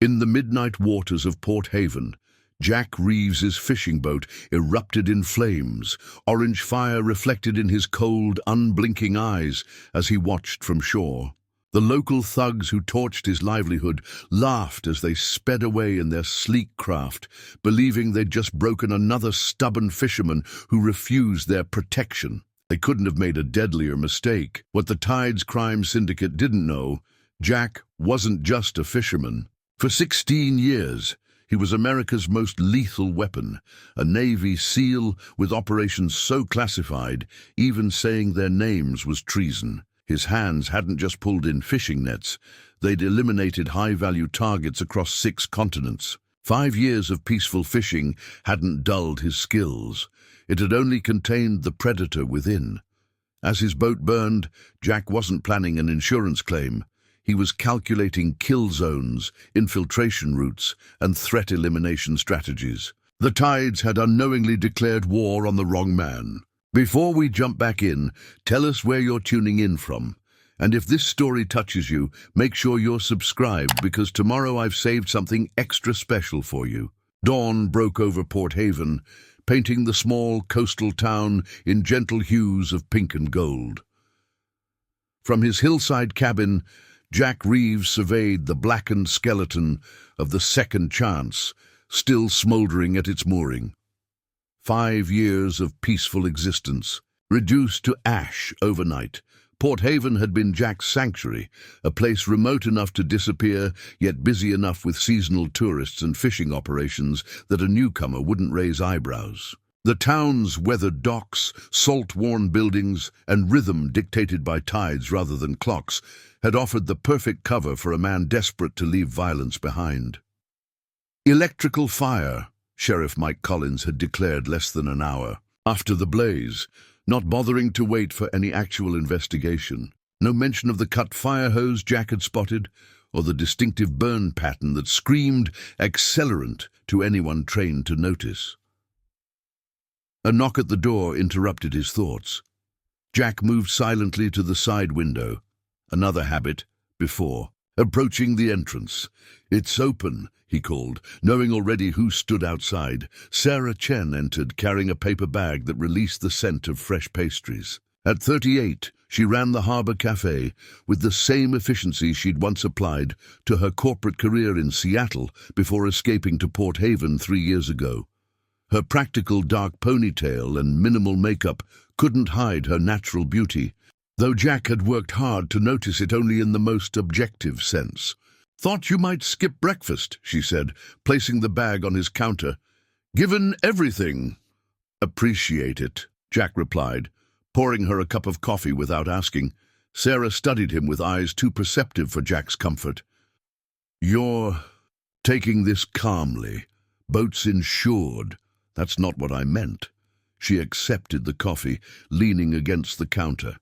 In the midnight waters of Port Haven, Jack Reeves's fishing boat erupted in flames, orange fire reflected in his cold, unblinking eyes as he watched from shore. The local thugs who torched his livelihood laughed as they sped away in their sleek craft, believing they'd just broken another stubborn fisherman who refused their protection. They couldn't have made a deadlier mistake. What the Tides crime syndicate didn't know, Jack wasn't just a fisherman. For 16 years, he was America's most lethal weapon, a Navy SEAL with operations so classified, even saying their names was treason. His hands hadn't just pulled in fishing nets, they'd eliminated high-value targets across 6 continents. 5 years of peaceful fishing hadn't dulled his skills. It had only contained the predator within. As his boat burned, Jack wasn't planning an insurance claim. He was calculating kill zones, infiltration routes, and threat elimination strategies. The Tides had unknowingly declared war on the wrong man. Before we jump back in, tell us where you're tuning in from. And if this story touches you, make sure you're subscribed because tomorrow I've saved something extra special for you. Dawn broke over Port Haven, painting the small coastal town in gentle hues of pink and gold. From his hillside cabin, Jack Reeves surveyed the blackened skeleton of the Second Chance, still smouldering at its mooring. 5 years of peaceful existence, reduced to ash overnight. Port Haven had been Jack's sanctuary, a place remote enough to disappear, yet busy enough with seasonal tourists and fishing operations that a newcomer wouldn't raise eyebrows. The town's weathered docks, salt-worn buildings, and rhythm dictated by tides rather than clocks had offered the perfect cover for a man desperate to leave violence behind. Electrical fire, Sheriff Mike Collins had declared less than an hour after the blaze, not bothering to wait for any actual investigation. No mention of the cut fire hose Jack had spotted, or the distinctive burn pattern that screamed accelerant to anyone trained to notice. A knock at the door interrupted his thoughts. Jack moved silently to the side window, another habit before, approaching the entrance. "It's open," he called, knowing already who stood outside. Sarah Chen entered, carrying a paper bag that released the scent of fresh pastries. At 38, she ran the Harbor Cafe with the same efficiency she'd once applied to her corporate career in Seattle before escaping to Port Haven 3 years ago. Her practical dark ponytail and minimal makeup couldn't hide her natural beauty, though Jack had worked hard to notice it only in the most objective sense. "Thought you might skip breakfast," she said, placing the bag on his counter. "Given everything." "Appreciate it," Jack replied, pouring her a cup of coffee without asking. Sarah studied him with eyes too perceptive for Jack's comfort. "You're taking this calmly. Boat's insured." "That's not what I meant." She accepted the coffee, leaning against the counter.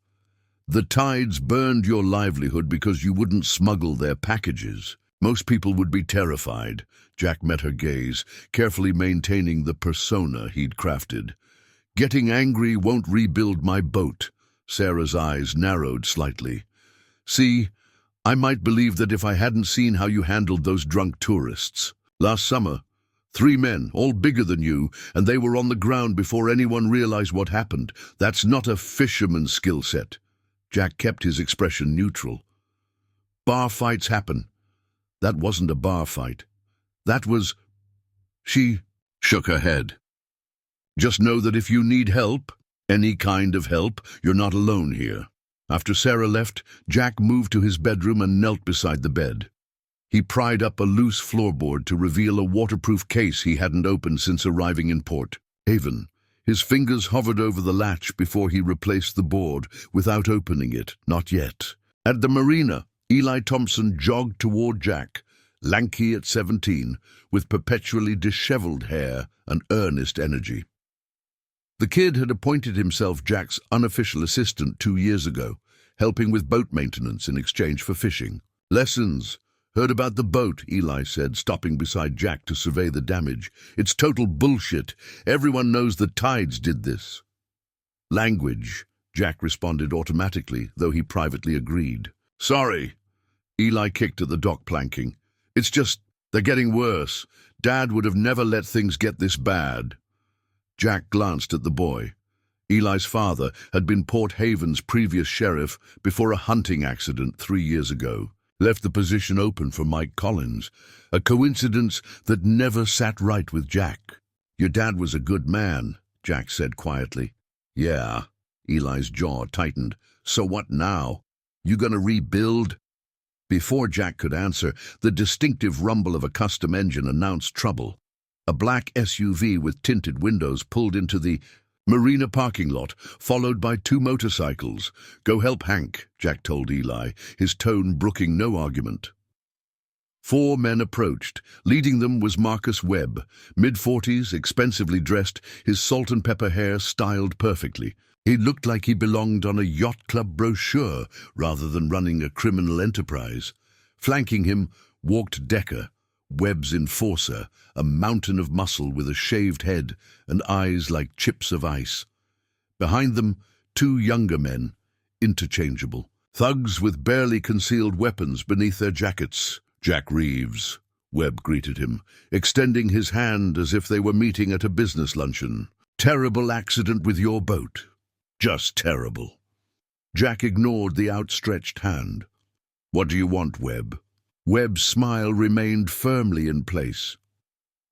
"The Tides burned your livelihood because you wouldn't smuggle their packages. Most people would be terrified." Jack met her gaze, carefully maintaining the persona he'd crafted. "Getting angry won't rebuild my boat." Sarah's eyes narrowed slightly. "See, I might believe that if I hadn't seen how you handled those drunk tourists. Last summer, 3 men, all bigger than you, and they were on the ground before anyone realized what happened. That's not a fisherman's skill set." Jack kept his expression neutral. "Bar fights happen. That wasn't a bar fight. That was—" She shook her head. "Just know that if you need help, any kind of help, you're not alone here." After Sarah left, Jack moved to his bedroom and knelt beside the bed. He pried up a loose floorboard to reveal a waterproof case he hadn't opened since arriving in Port Haven. His fingers hovered over the latch before he replaced the board without opening it. Not yet. At the marina, Eli Thompson jogged toward Jack, lanky at 17, with perpetually disheveled hair and earnest energy. The kid had appointed himself Jack's unofficial assistant 2 years ago, helping with boat maintenance in exchange for fishing. "Lessons. Heard about the boat," Eli said, stopping beside Jack to survey the damage. "It's total bullshit. Everyone knows the Tides did this." "Language," Jack responded automatically, though he privately agreed. "Sorry." Eli kicked at the dock planking. "It's just They're getting worse. Dad would have never let things get this bad. Jack glanced at the boy. Eli's father had been Port Haven's previous sheriff before a hunting accident 3 years ago. Left the position open for Mike Collins, a coincidence that never sat right with Jack. Your dad was a good man, Jack said quietly. Yeah, Eli's jaw tightened. So what now? You gonna rebuild? Before Jack could answer, the distinctive rumble of a custom engine announced trouble. A black SUV with tinted windows pulled into the marina parking lot, followed by 2 motorcycles. Go help Hank, Jack told Eli, his tone brooking no argument. 4 men approached. Leading them was Marcus Webb, mid-40s, expensively dressed, his salt and pepper hair styled perfectly. He looked like he belonged on a yacht club brochure rather than running a criminal enterprise. Flanking him walked Decker, Webb's enforcer, a mountain of muscle with a shaved head and eyes like chips of ice. Behind them, 2 younger men, interchangeable, thugs with barely concealed weapons beneath their jackets. Jack Reeves, Webb greeted him, extending his hand as if they were meeting at a business luncheon. Terrible accident with your boat. Just terrible. Jack ignored the outstretched hand. What do you want, Webb? Webb's smile remained firmly in place.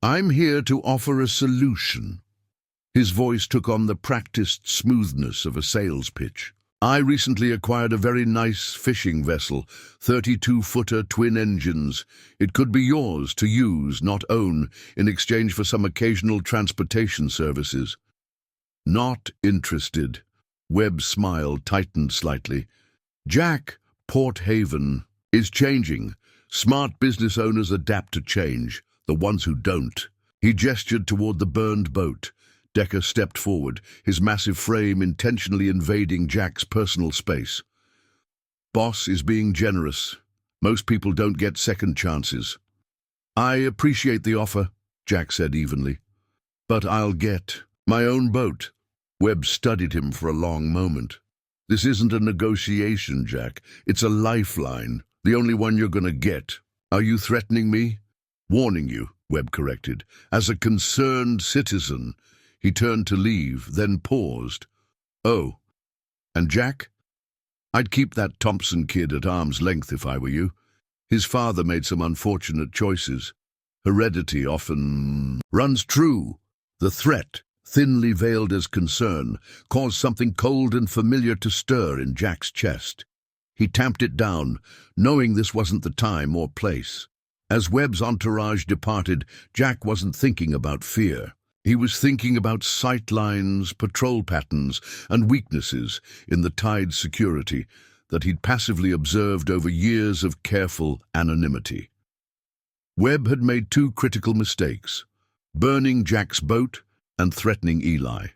I'm here to offer a solution. His voice took on the practiced smoothness of a sales pitch. I recently acquired a very nice fishing vessel, 32-footer twin engines. It could be yours to use, not own, in exchange for some occasional transportation services. Not interested. Webb's smile tightened slightly. Jack, Port Haven is changing. Smart business owners adapt to change, the ones who don't. He gestured toward the burned boat. Decker stepped forward, his massive frame intentionally invading Jack's personal space. Boss is being generous. Most people don't get second chances. I appreciate the offer, Jack said evenly. But I'll get my own boat. Webb studied him for a long moment. This isn't a negotiation, Jack. It's a lifeline, the only one you're gonna get. Are you threatening me? Warning you, Webb corrected. As a concerned citizen. He turned to leave, then paused. Oh, and Jack? I'd keep that Thompson kid at arm's length if I were you. His father made some unfortunate choices. Heredity often runs true. The threat, thinly veiled as concern, caused something cold and familiar to stir in Jack's chest. He tamped it down, knowing this wasn't the time or place. As Webb's entourage departed, Jack wasn't thinking about fear. He was thinking about sight lines, patrol patterns, and weaknesses in the Tide's security that he'd passively observed over years of careful anonymity. Webb had made 2 critical mistakes, burning Jack's boat and threatening Eli.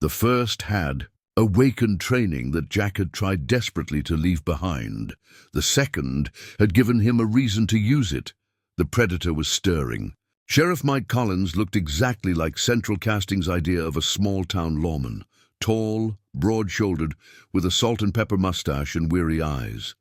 The first had awakened training that Jack had tried desperately to leave behind. The second had given him a reason to use it. The predator was stirring. Sheriff Mike Collins looked exactly like Central Casting's idea of a small-town lawman, tall, broad-shouldered, with a salt and pepper mustache and weary eyes.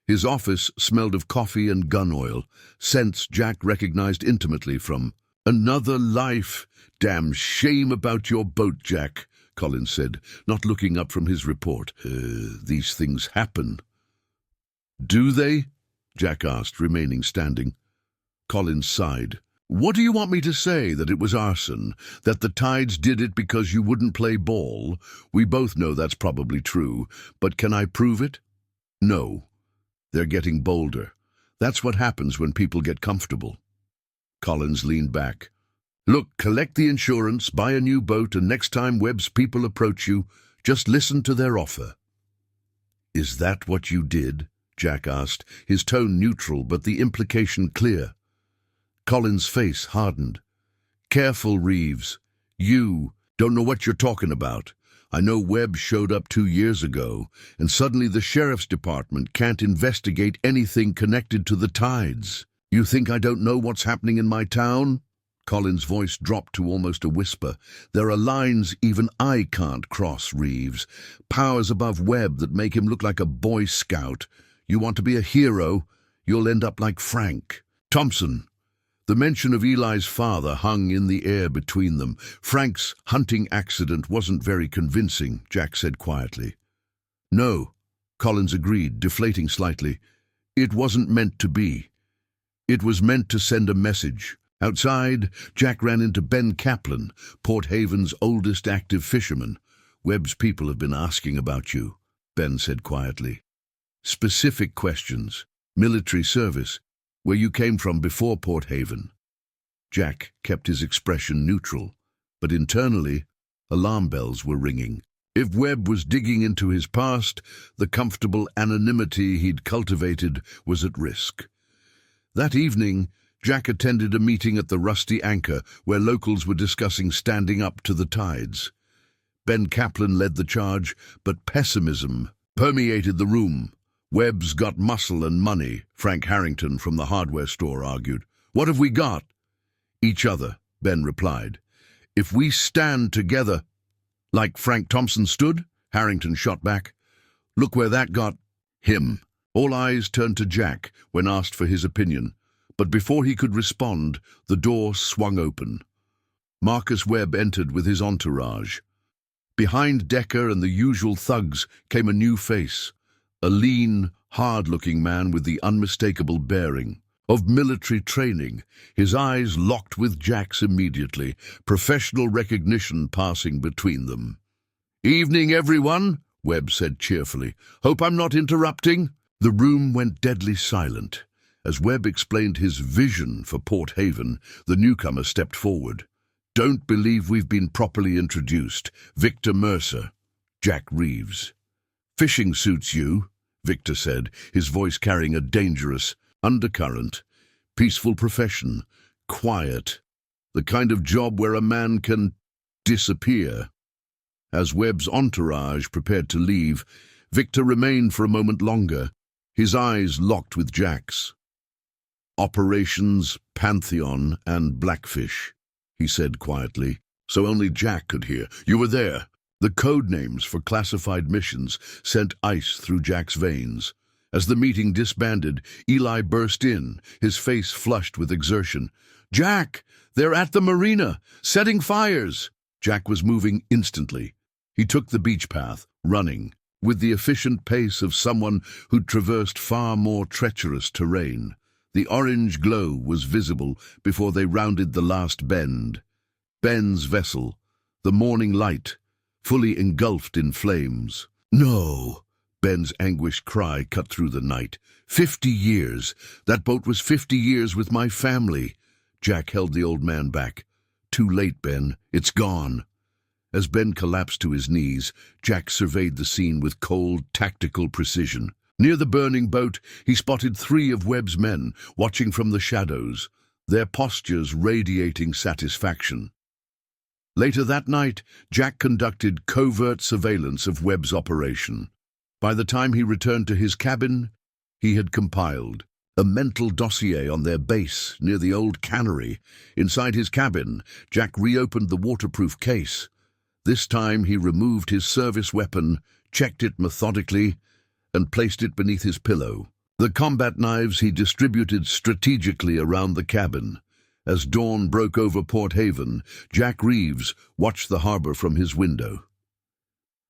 His office smelled of coffee and gun oil, scents Jack recognized intimately from Another Life. Damn shame about your boat, Jack, Collins said, not looking up from his report. These things happen. Do they? Jack asked, remaining standing. Collins sighed. What do you want me to say, that it was arson? That the Tides did it because you wouldn't play ball? We both know that's probably true, but can I prove it? No. They're getting bolder. That's what happens when people get comfortable. Collins leaned back. Look, collect the insurance, buy a new boat, and next time Webb's people approach you, just listen to their offer. Is that what you did? Jack asked, his tone neutral but the implication clear. Collins' face hardened. Careful, Reeves. You don't know what you're talking about. I know Webb showed up 2 years ago, and suddenly the sheriff's department can't investigate anything connected to the Tides. You think I don't know what's happening in my town? Collins' voice dropped to almost a whisper. There are lines even I can't cross, Reeves. Powers above Webb that make him look like a Boy Scout. You want to be a hero, you'll end up like Frank. Thompson. The mention of Eli's father hung in the air between them. Frank's hunting accident wasn't very convincing, Jack said quietly. No, Collins agreed, deflating slightly. It wasn't meant to be. It was meant to send a message. Outside, Jack ran into Ben Kaplan, Port Haven's oldest active fisherman. Webb's people have been asking about you, Ben said quietly. Specific questions. Military service. Where you came from before Port Haven. Jack kept his expression neutral, but internally, alarm bells were ringing. If Webb was digging into his past, the comfortable anonymity he'd cultivated was at risk. That evening, Jack attended a meeting at the Rusty Anchor where locals were discussing standing up to the tides. Ben Kaplan led the charge, but pessimism permeated the room. Webb's got muscle and money, Frank Harrington from the hardware store argued. What have we got? Each other, Ben replied. If we stand together, like Frank Thompson stood, Harrington shot back. Look where that got him. All eyes turned to Jack when asked for his opinion, but before he could respond, the door swung open. Marcus Webb entered with his entourage. Behind Decker and the usual thugs came a new face. A lean, hard-looking man with the unmistakable bearing of military training, his eyes locked with Jack's immediately, professional recognition passing between them. "Evening, everyone," Webb said cheerfully. "Hope I'm not interrupting." The room went deadly silent. As Webb explained his vision for Port Haven, the newcomer stepped forward. "Don't believe we've been properly introduced. Victor Mercer, Jack Reeves." "Fishing suits you," Victor said, his voice carrying a dangerous undercurrent. "Peaceful profession, quiet, the kind of job where a man can disappear." As Webb's entourage prepared to leave, Victor remained for a moment longer, his eyes locked with Jack's. "Operations Pantheon and Blackfish," he said quietly, so only Jack could hear. "You were there." The code names for classified missions sent ice through Jack's veins. As the meeting disbanded, Eli burst in, his face flushed with exertion. "Jack, they're at the marina, setting fires!" Jack was moving instantly. He took the beach path, running, with the efficient pace of someone who'd traversed far more treacherous terrain. The orange glow was visible before they rounded the last bend. Ben's vessel, the morning light, fully engulfed in flames. "No!" Ben's anguished cry cut through the night. 50 years! That boat was 50 years with my family!" Jack held the old man back. "Too late, Ben. It's gone." As Ben collapsed to his knees, Jack surveyed the scene with cold, tactical precision. Near the burning boat, he spotted 3 of Webb's men, watching from the shadows, their postures radiating satisfaction. Later that night, Jack conducted covert surveillance of Webb's operation. By the time he returned to his cabin, he had compiled a mental dossier on their base near the old cannery. Inside his cabin, Jack reopened the waterproof case. This time he removed his service weapon, checked it methodically, and placed it beneath his pillow. The combat knives he distributed strategically around the cabin. As dawn broke over Port Haven, Jack Reeves watched the harbor from his window.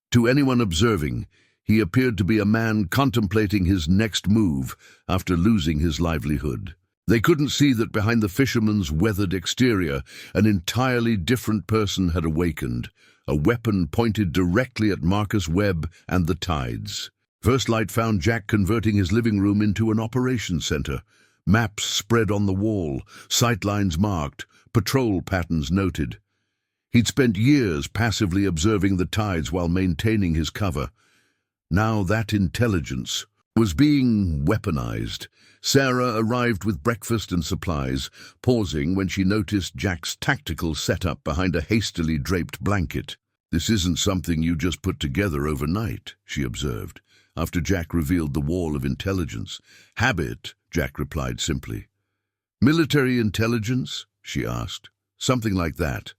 To anyone observing, he appeared to be a man contemplating his next move after losing his livelihood. They couldn't see that behind the fisherman's weathered exterior, an entirely different person had awakened, a weapon pointed directly at Marcus Webb and the tides. First light found Jack converting his living room into an operations center. Maps spread on the wall, sightlines marked, patrol patterns noted. He'd spent years passively observing the tides while maintaining his cover. Now that intelligence was being weaponized. Sarah arrived with breakfast and supplies, pausing when she noticed Jack's tactical setup behind a hastily draped blanket. "This isn't something you just put together overnight," she observed, after Jack revealed the wall of intelligence. "Habit," Jack replied simply. "Military intelligence?" she asked. "Something like that."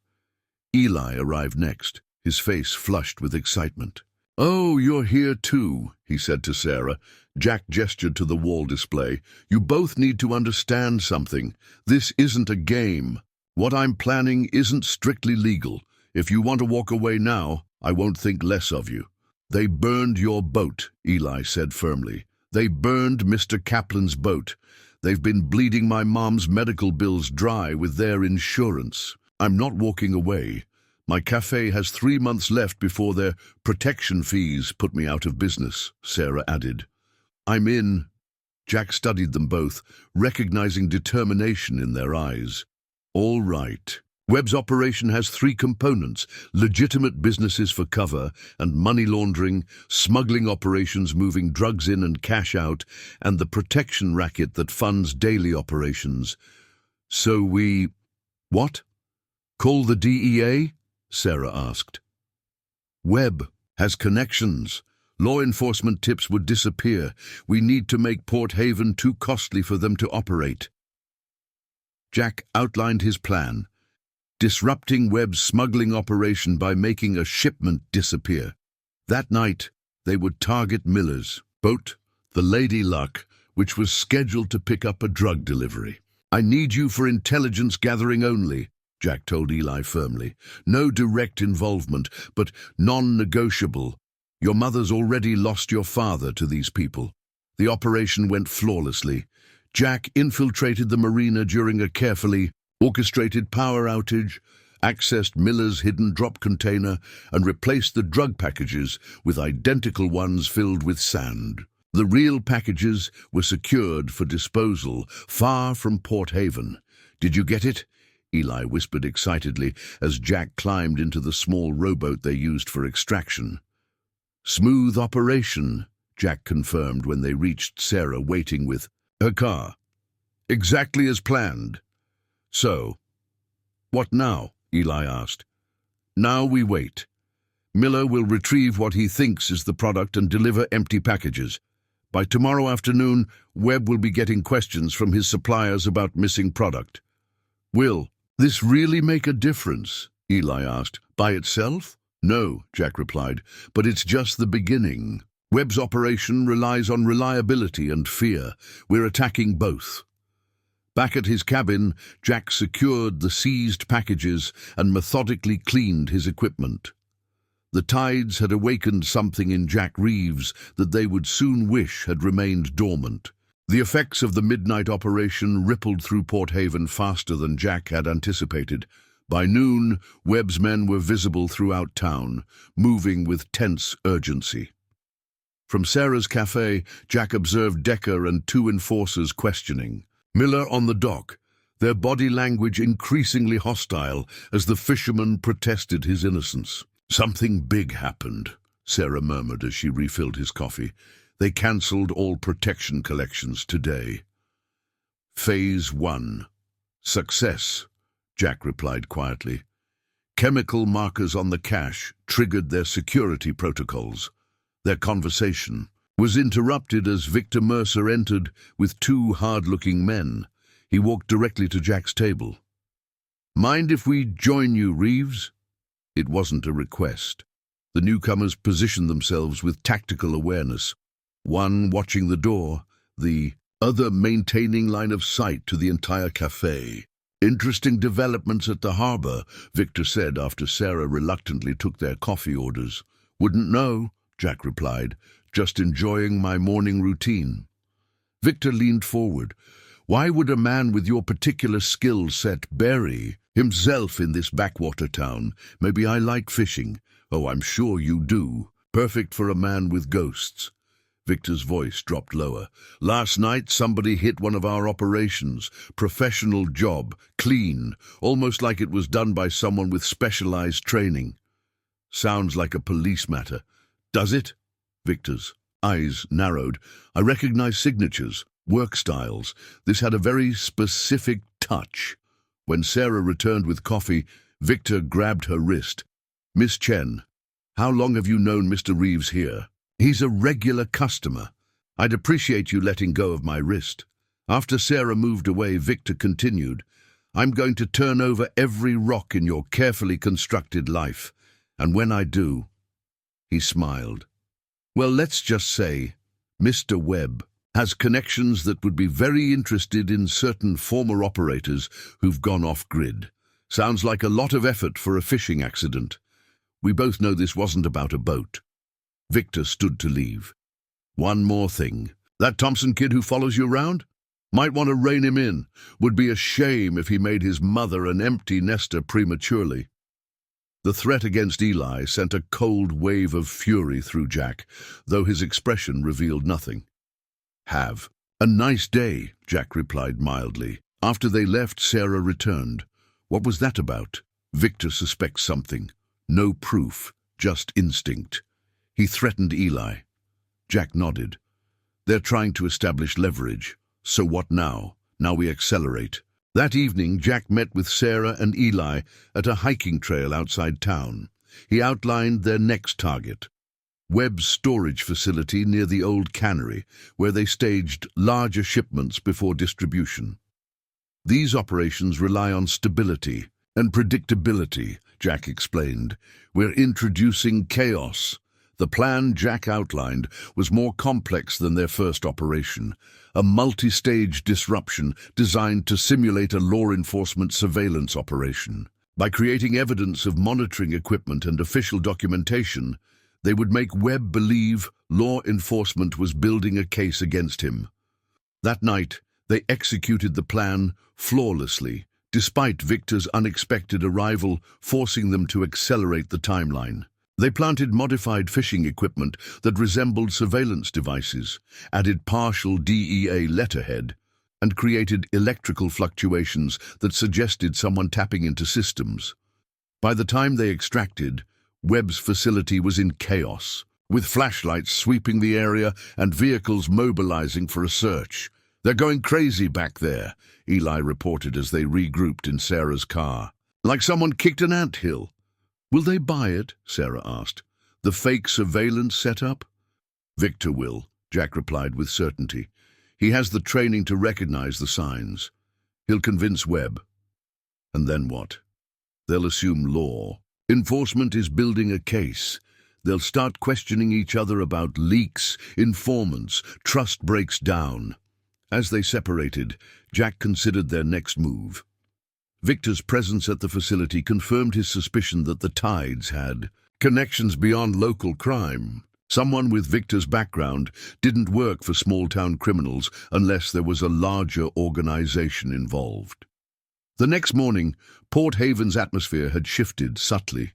Eli arrived next, his face flushed with excitement. "Oh, you're here too," he said to Sarah. Jack gestured to the wall display. "You both need to understand something. This isn't a game. What I'm planning isn't strictly legal. If you want to walk away now, I won't think less of you." "They burned your boat," Eli said firmly. "They burned Mr. Kaplan's boat. They've been bleeding my mom's medical bills dry with their insurance. I'm not walking away. My cafe has 3 months left before their protection fees put me out of business," Sarah added. "I'm in." Jack studied them both, recognizing determination in their eyes. "All right. Webb's operation has 3 components: legitimate businesses for cover and money laundering, smuggling operations moving drugs in and cash out, and the protection racket that funds daily operations. So we... What? Call the DEA? Sarah asked. Webb has connections. Law enforcement tips would disappear. We need to make Port Haven too costly for them to operate. Jack outlined his plan, disrupting Webb's smuggling operation by making a shipment disappear. That night, they would target Miller's boat, the Lady Luck, which was scheduled to pick up a drug delivery. "I need you for intelligence gathering only," Jack told Eli firmly. "No direct involvement, but non-negotiable. Your mother's already lost your father to these people." The operation went flawlessly. Jack infiltrated the marina during a carefully orchestrated power outage, accessed Miller's hidden drop container, and replaced the drug packages with identical ones filled with sand. The real packages were secured for disposal far from Port Haven. "Did you get it?" Eli whispered excitedly as Jack climbed into the small rowboat they used for extraction. "Smooth operation," Jack confirmed when they reached Sarah waiting with her car. "Exactly as planned." "So, what now?" Eli asked. "Now we wait. Miller will retrieve what he thinks is the product and deliver empty packages. By tomorrow afternoon, Webb will be getting questions from his suppliers about missing product." "Will this really make a difference?" Eli asked. "By itself?" "No," Jack replied, "but it's just the beginning. Webb's operation relies on reliability and fear. We're attacking both." Back at his cabin, Jack secured the seized packages and methodically cleaned his equipment. The tides had awakened something in Jack Reeves that they would soon wish had remained dormant. The effects of the midnight operation rippled through Port Haven faster than Jack had anticipated. By noon, Webb's men were visible throughout town, moving with tense urgency. From Sarah's cafe, Jack observed Decker and 2 enforcers questioning. Miller on the dock, their body language increasingly hostile as the fisherman protested his innocence. "Something big happened," Sarah murmured as she refilled his coffee. "They cancelled all protection collections today." "Phase 1. Success," Jack replied quietly. Chemical markers on the cache triggered their security protocols. Their conversation was interrupted as Victor Mercer entered with 2 hard-looking men. He walked directly to Jack's table. "Mind if we join you, Reeves?" It wasn't a request. The newcomers positioned themselves with tactical awareness, one watching the door, the other maintaining line of sight to the entire cafe. "Interesting developments at the harbor," Victor said after Sarah reluctantly took their coffee orders. "Wouldn't know," Jack replied. "Just enjoying my morning routine." Victor leaned forward. "Why would a man with your particular skill set bury himself in this backwater town? Maybe I like fishing." "Oh, I'm sure you do. Perfect for a man with ghosts." Victor's voice dropped lower. "Last night somebody hit one of our operations. Professional job, clean, almost like it was done by someone with specialized training." "Sounds like a police matter." "Does it?" Victor's eyes narrowed. "I recognize signatures, work styles. This had a very specific touch." When Sarah returned with coffee, Victor grabbed her wrist. "Miss Chen, how long have you known Mr. Reeves here?" "He's a regular customer. I'd appreciate you letting go of my wrist." After Sarah moved away, Victor continued, "I'm going to turn over every rock in your carefully constructed life. And when I do..." He smiled. Well, let's just say Mr. Webb has connections that would be very interested in certain former operators who've gone off-grid. Sounds like a lot of effort for a fishing accident. We both know this wasn't about a boat. Victor stood to leave. One more thing. That Thompson kid who follows you around? Might want to rein him in. Would be a shame if he made his mother an empty nester prematurely. The threat against Eli sent a cold wave of fury through Jack, though his expression revealed nothing. Have a nice day, Jack replied mildly. After they left, Sarah returned. What was that about? Victor suspects something. No proof, just instinct. He threatened Eli. Jack nodded. They're trying to establish leverage. So what now? Now we accelerate. That evening, Jack met with Sarah and Eli at a hiking trail outside town. He outlined their next target, Webb's storage facility near the old cannery, where they staged larger shipments before distribution. These operations rely on stability and predictability, Jack explained. We're introducing chaos. The plan Jack outlined was more complex than their first operation, a multi-stage disruption designed to simulate a law enforcement surveillance operation. By creating evidence of monitoring equipment and official documentation, they would make Webb believe law enforcement was building a case against him. That night, they executed the plan flawlessly, despite Victor's unexpected arrival forcing them to accelerate the timeline. They planted modified fishing equipment that resembled surveillance devices, added partial DEA letterhead, and created electrical fluctuations that suggested someone tapping into systems. By the time they extracted, Webb's facility was in chaos, with flashlights sweeping the area and vehicles mobilizing for a search. They're going crazy back there, Eli reported as they regrouped in Sarah's car. Like someone kicked an anthill. Will they buy it? Sarah asked. The fake surveillance setup? Victor will, Jack replied with certainty. He has the training to recognize the signs. He'll convince Webb. And then what? They'll assume law. Enforcement is building a case. They'll start questioning each other about leaks, informants, trust breaks down. As they separated, Jack considered their next move. Victor's presence at the facility confirmed his suspicion that the Tides had connections beyond local crime. Someone with Victor's background didn't work for small-town criminals unless there was a larger organization involved. The next morning, Port Haven's atmosphere had shifted subtly.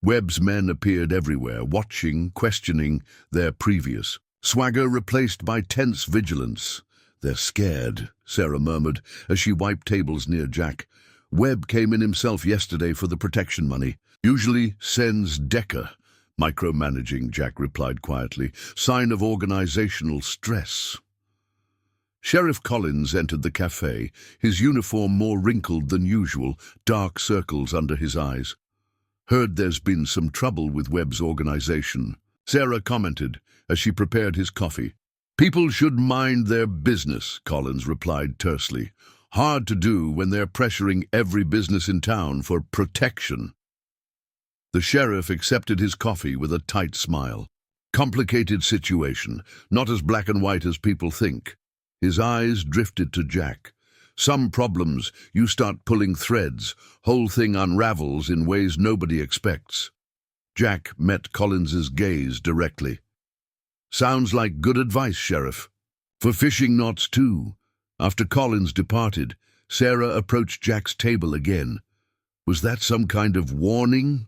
Webb's men appeared everywhere, watching, questioning their previous swagger replaced by tense vigilance. They're scared, Sarah murmured as she wiped tables near Jack. Webb came in himself yesterday for the protection money. Usually sends Decker. Micromanaging, Jack replied quietly. Sign of organizational stress. Sheriff Collins entered the cafe, his uniform more wrinkled than usual, dark circles under his eyes. Heard there's been some trouble with Webb's organization, Sarah commented as she prepared his coffee. People should mind their business, Collins replied tersely. Hard to do when they're pressuring every business in town for protection. The sheriff accepted his coffee with a tight smile. Complicated situation, not as black and white as people think. His eyes drifted to Jack. Some problems, you start pulling threads, whole thing unravels in ways nobody expects. Jack met Collins's gaze directly. Sounds like good advice, Sheriff. For fishing knots, too. After Collins departed, Sarah approached Jack's table again. Was that some kind of warning?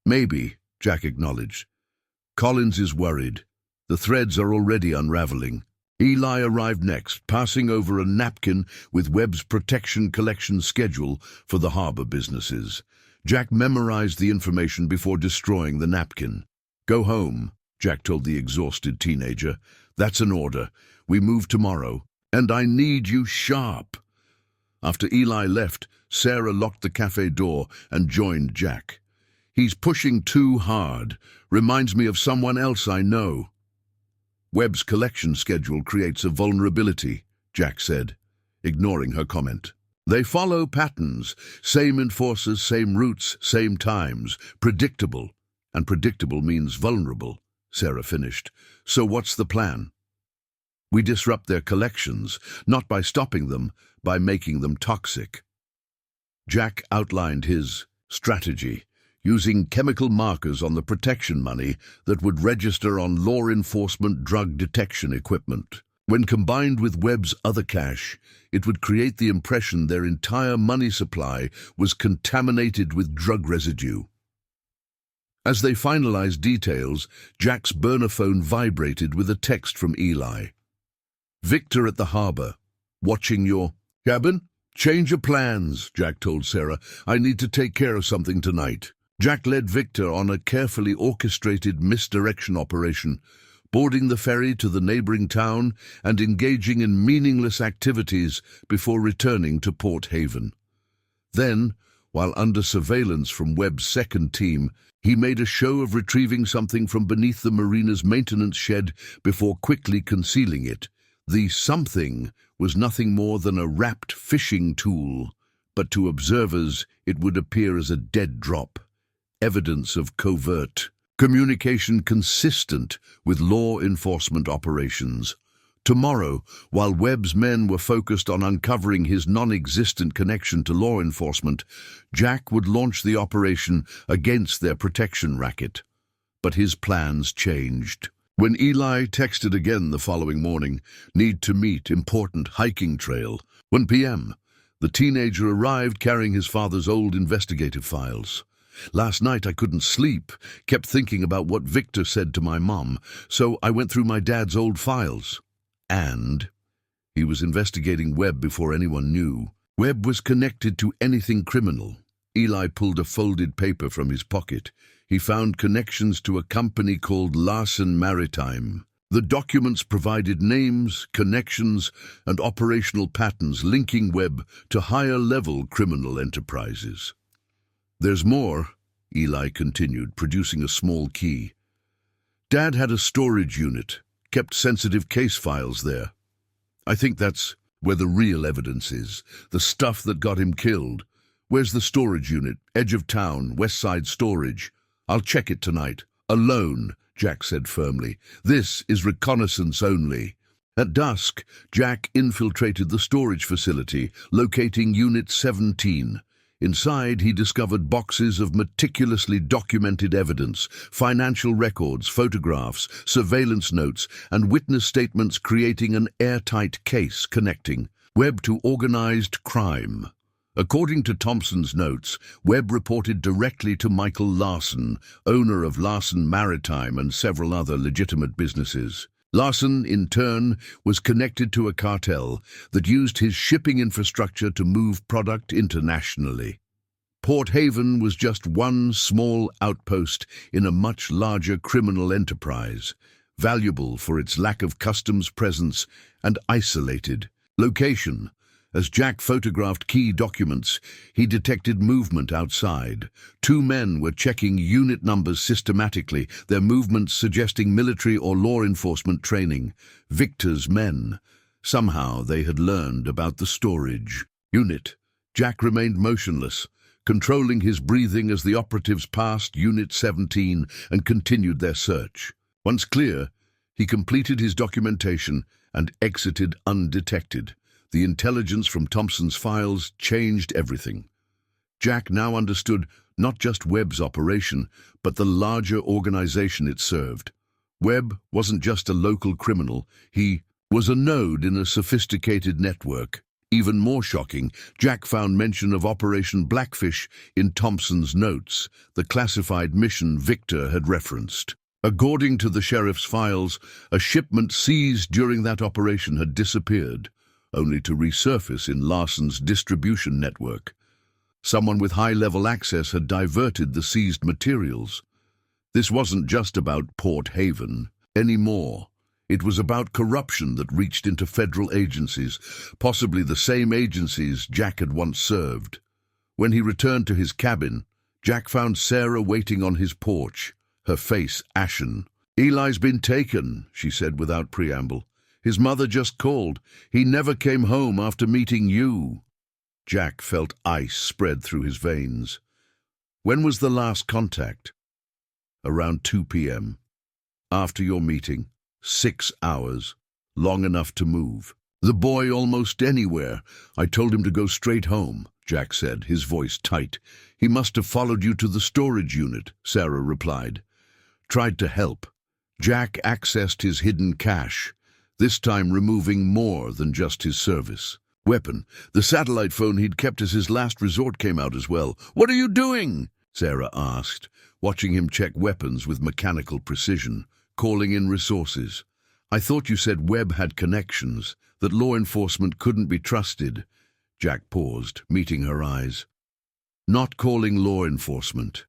Maybe, Jack acknowledged. Collins is worried. The threads are already unraveling. Eli arrived next, passing over a napkin with Webb's protection collection schedule for the harbor businesses. Jack memorized the information before destroying the napkin. Go home, Jack told the exhausted teenager. That's an order. We move tomorrow. And I need you sharp. After Eli left, Sarah locked the cafe door and joined Jack. He's pushing too hard. Reminds me of someone else I know. Webb's collection schedule creates a vulnerability, Jack said, ignoring her comment. They follow patterns. Same enforcers, same routes, same times. Predictable. And predictable means vulnerable. Sarah finished. "So what's the plan?" "We disrupt their collections, not by stopping them, by making them toxic." Jack outlined his strategy, using chemical markers on the protection money that would register on law enforcement drug detection equipment. When combined with Webb's other cash, it would create the impression their entire money supply was contaminated with drug residue. As they finalized details, Jack's burner phone vibrated with a text from Eli. "Victor at the harbor. Watching your cabin? Change of plans," Jack told Sarah. "I need to take care of something tonight." Jack led Victor on a carefully orchestrated misdirection operation, boarding the ferry to the neighboring town and engaging in meaningless activities before returning to Port Haven. Then, while under surveillance from Webb's second team, he made a show of retrieving something from beneath the marina's maintenance shed before quickly concealing it. The something was nothing more than a wrapped fishing tool, but to observers it would appear as a dead drop, evidence of covert communication consistent with law enforcement operations. Tomorrow, while Webb's men were focused on uncovering his non-existent connection to law enforcement, Jack would launch the operation against their protection racket. But his plans changed. When Eli texted again the following morning, "Need to meet, important hiking trail," 1 p.m., the teenager arrived carrying his father's old investigative files. "Last night I couldn't sleep, kept thinking about what Victor said to my mom, so I went through my dad's old files." And he was investigating Webb before anyone knew. Webb was connected to anything criminal. Eli pulled a folded paper from his pocket. He found connections to a company called Larsen Maritime. The documents provided names, connections, and operational patterns linking Webb to higher-level criminal enterprises. "There's more," Eli continued, producing a small key. "Dad had a storage unit, kept sensitive case files there. I think that's where the real evidence is, the stuff that got him killed. Where's the storage unit? Edge of town, West Side Storage. I'll check it tonight. Alone," Jack said firmly. "This is reconnaissance only." At dusk, Jack infiltrated the storage facility, locating Unit 17. Inside, he discovered boxes of meticulously documented evidence, financial records, photographs, surveillance notes, and witness statements, creating an airtight case connecting Webb to organized crime. According to Thompson's notes, Webb reported directly to Michael Larsen, owner of Larsen Maritime and several other legitimate businesses. Larsen, in turn, was connected to a cartel that used his shipping infrastructure to move product internationally. Port Haven was just one small outpost in a much larger criminal enterprise, valuable for its lack of customs presence and isolated location. As Jack photographed key documents, he detected movement outside. 2 men were checking unit numbers systematically, their movements suggesting military or law enforcement training. Victor's men. Somehow they had learned about the storage unit. Jack remained motionless, controlling his breathing as the operatives passed Unit 17 and continued their search. Once clear, he completed his documentation and exited undetected. The intelligence from Thompson's files changed everything. Jack now understood not just Webb's operation, but the larger organization it served. Webb wasn't just a local criminal, he was a node in a sophisticated network. Even more shocking, Jack found mention of Operation Blackfish in Thompson's notes, the classified mission Victor had referenced. According to the sheriff's files, a shipment seized during that operation had disappeared, only to resurface in Larsen's distribution network. Someone with high-level access had diverted the seized materials. This wasn't just about Port Haven anymore. It was about corruption that reached into federal agencies, possibly the same agencies Jack had once served. When he returned to his cabin, Jack found Sarah waiting on his porch, her face ashen. "Eli's been taken," she said without preamble. "His mother just called. He never came home after meeting you." Jack felt ice spread through his veins. "When was the last contact?" "Around 2 p.m. After your meeting. 6 hours. Long enough to move. The boy almost anywhere. I told him to go straight home, Jack said, his voice tight. He must have followed you to the storage unit, Sarah replied. Tried to help. Jack accessed his hidden cache, this time removing more than just his service. Weapon. The satellite phone he'd kept as his last resort came out as well. What are you doing? Sarah asked, watching him check weapons with mechanical precision, calling in resources. I thought you said Webb had connections, that law enforcement couldn't be trusted. Jack paused, meeting her eyes. Not calling law enforcement.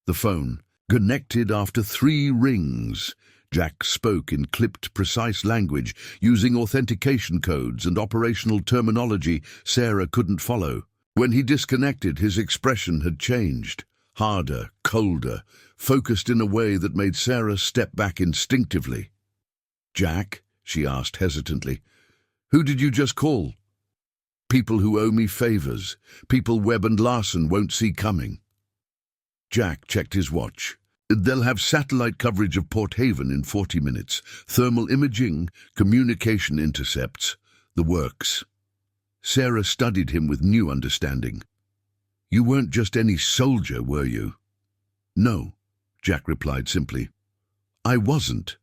The phone. Connected after 3 rings. Jack spoke in clipped, precise language, using authentication codes and operational terminology Sarah couldn't follow. When he disconnected, his expression had changed. Harder, colder, focused in a way that made Sarah step back instinctively. Jack, she asked hesitantly, who did you just call? People who owe me favors. People Webb and Larson won't see coming. Jack checked his watch. They'll have satellite coverage of Port Haven in 40 minutes. Thermal imaging, communication intercepts, the works. Sarah studied him with new understanding. You weren't just any soldier, were you? No, Jack replied simply. I wasn't.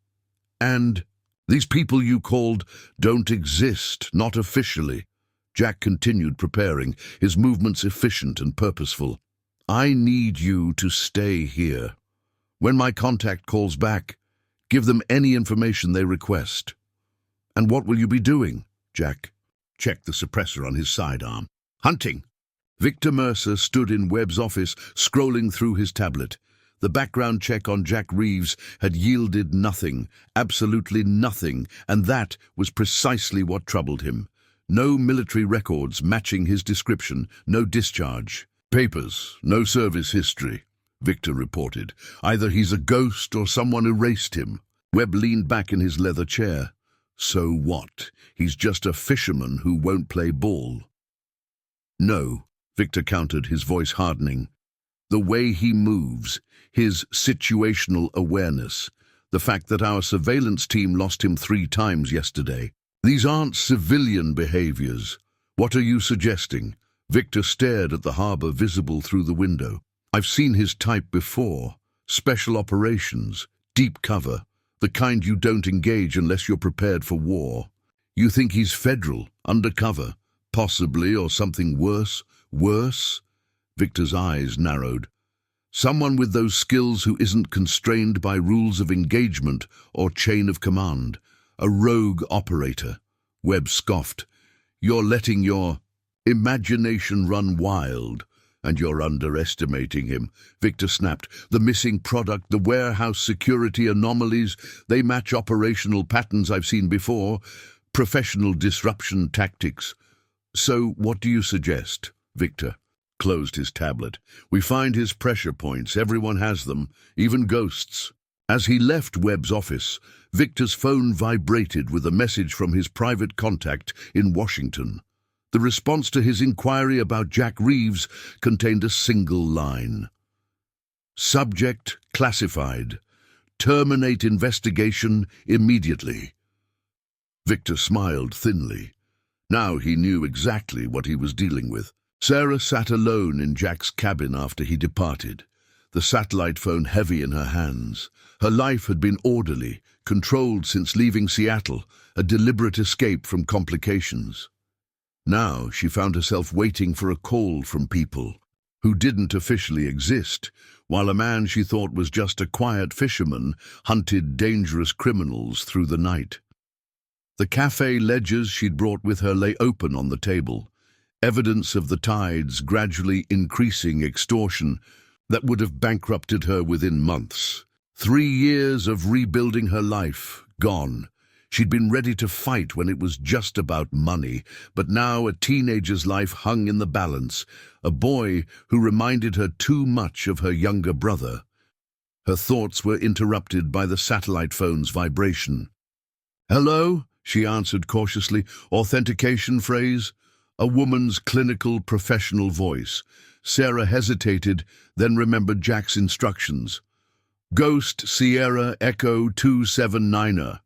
And these people you called don't exist, not officially. Jack continued preparing, his movements efficient and purposeful. I need you to stay here. When my contact calls back, give them any information they request. And what will you be doing? Jack checked the suppressor on his sidearm. Hunting. Victor Mercer stood in Webb's office, scrolling through his tablet. The background check on Jack Reeves had yielded nothing, absolutely nothing, and that was precisely what troubled him. No military records matching his description, no discharge. Papers, no service history, Victor reported. Either he's a ghost or someone erased him. Webb leaned back in his leather chair. So what? He's just a fisherman who won't play ball. No, Victor countered, his voice hardening. The way he moves, his situational awareness, the fact that our surveillance team lost him 3 times yesterday. These aren't civilian behaviors. What are you suggesting? Victor stared at the harbor visible through the window. I've seen his type before. Special operations, deep cover, the kind you don't engage unless you're prepared for war. You think he's federal, undercover, possibly, or something worse? Worse? Victor's eyes narrowed. Someone with those skills who isn't constrained by rules of engagement or chain of command. A rogue operator. Webb scoffed. You're letting your imagination run wild. And you're underestimating him, Victor snapped. The missing product, the warehouse security anomalies, they match operational patterns I've seen before. Professional disruption tactics. So what do you suggest? Victor closed his tablet. We find his pressure points. Everyone has them, even ghosts. As he left Webb's office, Victor's phone vibrated with a message from his private contact in Washington. The response to his inquiry about Jack Reeves contained a single line. Subject classified. Terminate investigation immediately. Victor smiled thinly. Now he knew exactly what he was dealing with. Sarah sat alone in Jack's cabin after he departed, the satellite phone heavy in her hands. Her life had been orderly, controlled since leaving Seattle, a deliberate escape from complications. Now she found herself waiting for a call from people who didn't officially exist, while a man she thought was just a quiet fisherman hunted dangerous criminals through the night. The cafe ledgers she'd brought with her lay open on the table, evidence of the tide's gradually increasing extortion that would have bankrupted her within months. 3 years of rebuilding her life, gone. She'd been ready to fight when it was just about money, but now a teenager's life hung in the balance, a boy who reminded her too much of her younger brother. Her thoughts were interrupted by the satellite phone's vibration. "Hello?" she answered cautiously. Authentication phrase? A woman's clinical, professional voice. Sarah hesitated, then remembered Jack's instructions. Ghost Sierra Echo 279er.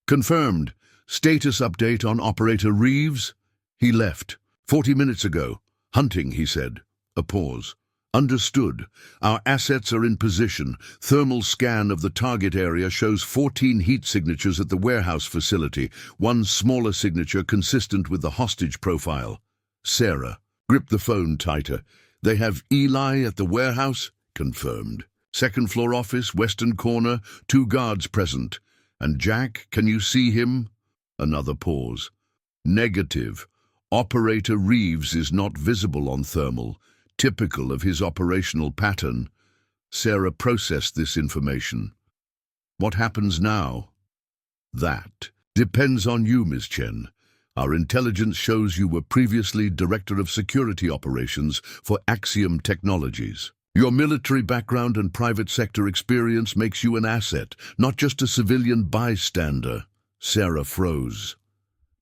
Confirmed. Status update on Operator Reeves. He left 40 minutes ago. Hunting, he said. A pause. Understood. Our assets are in position. Thermal scan of the target area shows 14 heat signatures at the warehouse facility, one smaller signature consistent with the hostage profile. Sarah gripped the phone tighter. They have Eli at the warehouse? Confirmed. Second floor office, western corner, 2 guards present. And Jack, can you see him? Another pause. Negative. Operator Reeves is not visible on thermal, typical of his operational pattern. Sarah processed this information. What happens now? That depends on you, Ms. Chen. Our intelligence shows you were previously Director of Security Operations for Axiom Technologies. Your military background and private sector experience makes you an asset, not just a civilian bystander. Sarah froze.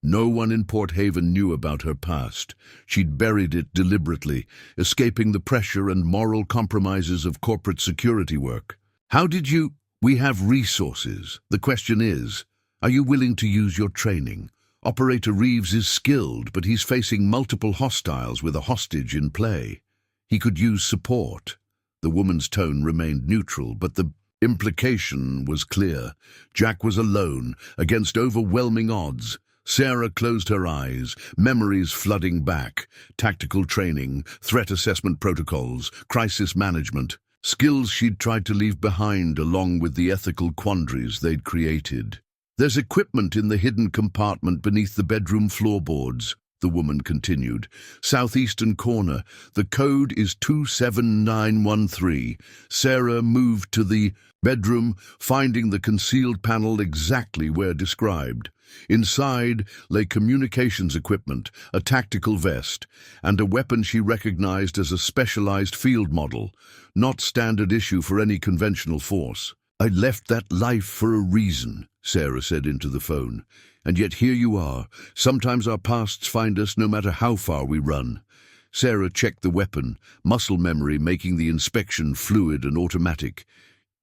No one in Port Haven knew about her past. She'd buried it deliberately, escaping the pressure and moral compromises of corporate security work. How did you... We have resources. The question is, are you willing to use your training? Operator Reeves is skilled, but he's facing multiple hostiles with a hostage in play. He could use support. The woman's tone remained neutral, but the implication was clear. Jack was alone, against overwhelming odds. Sarah closed her eyes, memories flooding back. Tactical training, threat assessment protocols, crisis management. Skills she'd tried to leave behind along with the ethical quandaries they'd created. There's equipment in the hidden compartment beneath the bedroom floorboards, the woman continued. Southeastern corner. The code is 27913. Sarah moved to the bedroom, finding the concealed panel exactly where described. Inside lay communications equipment, a tactical vest, and a weapon she recognized as a specialized field model, not standard issue for any conventional force. I left that life for a reason, Sarah said into the phone. And yet here you are. Sometimes our pasts find us no matter how far we run. Sarah checked the weapon, muscle memory making the inspection fluid and automatic.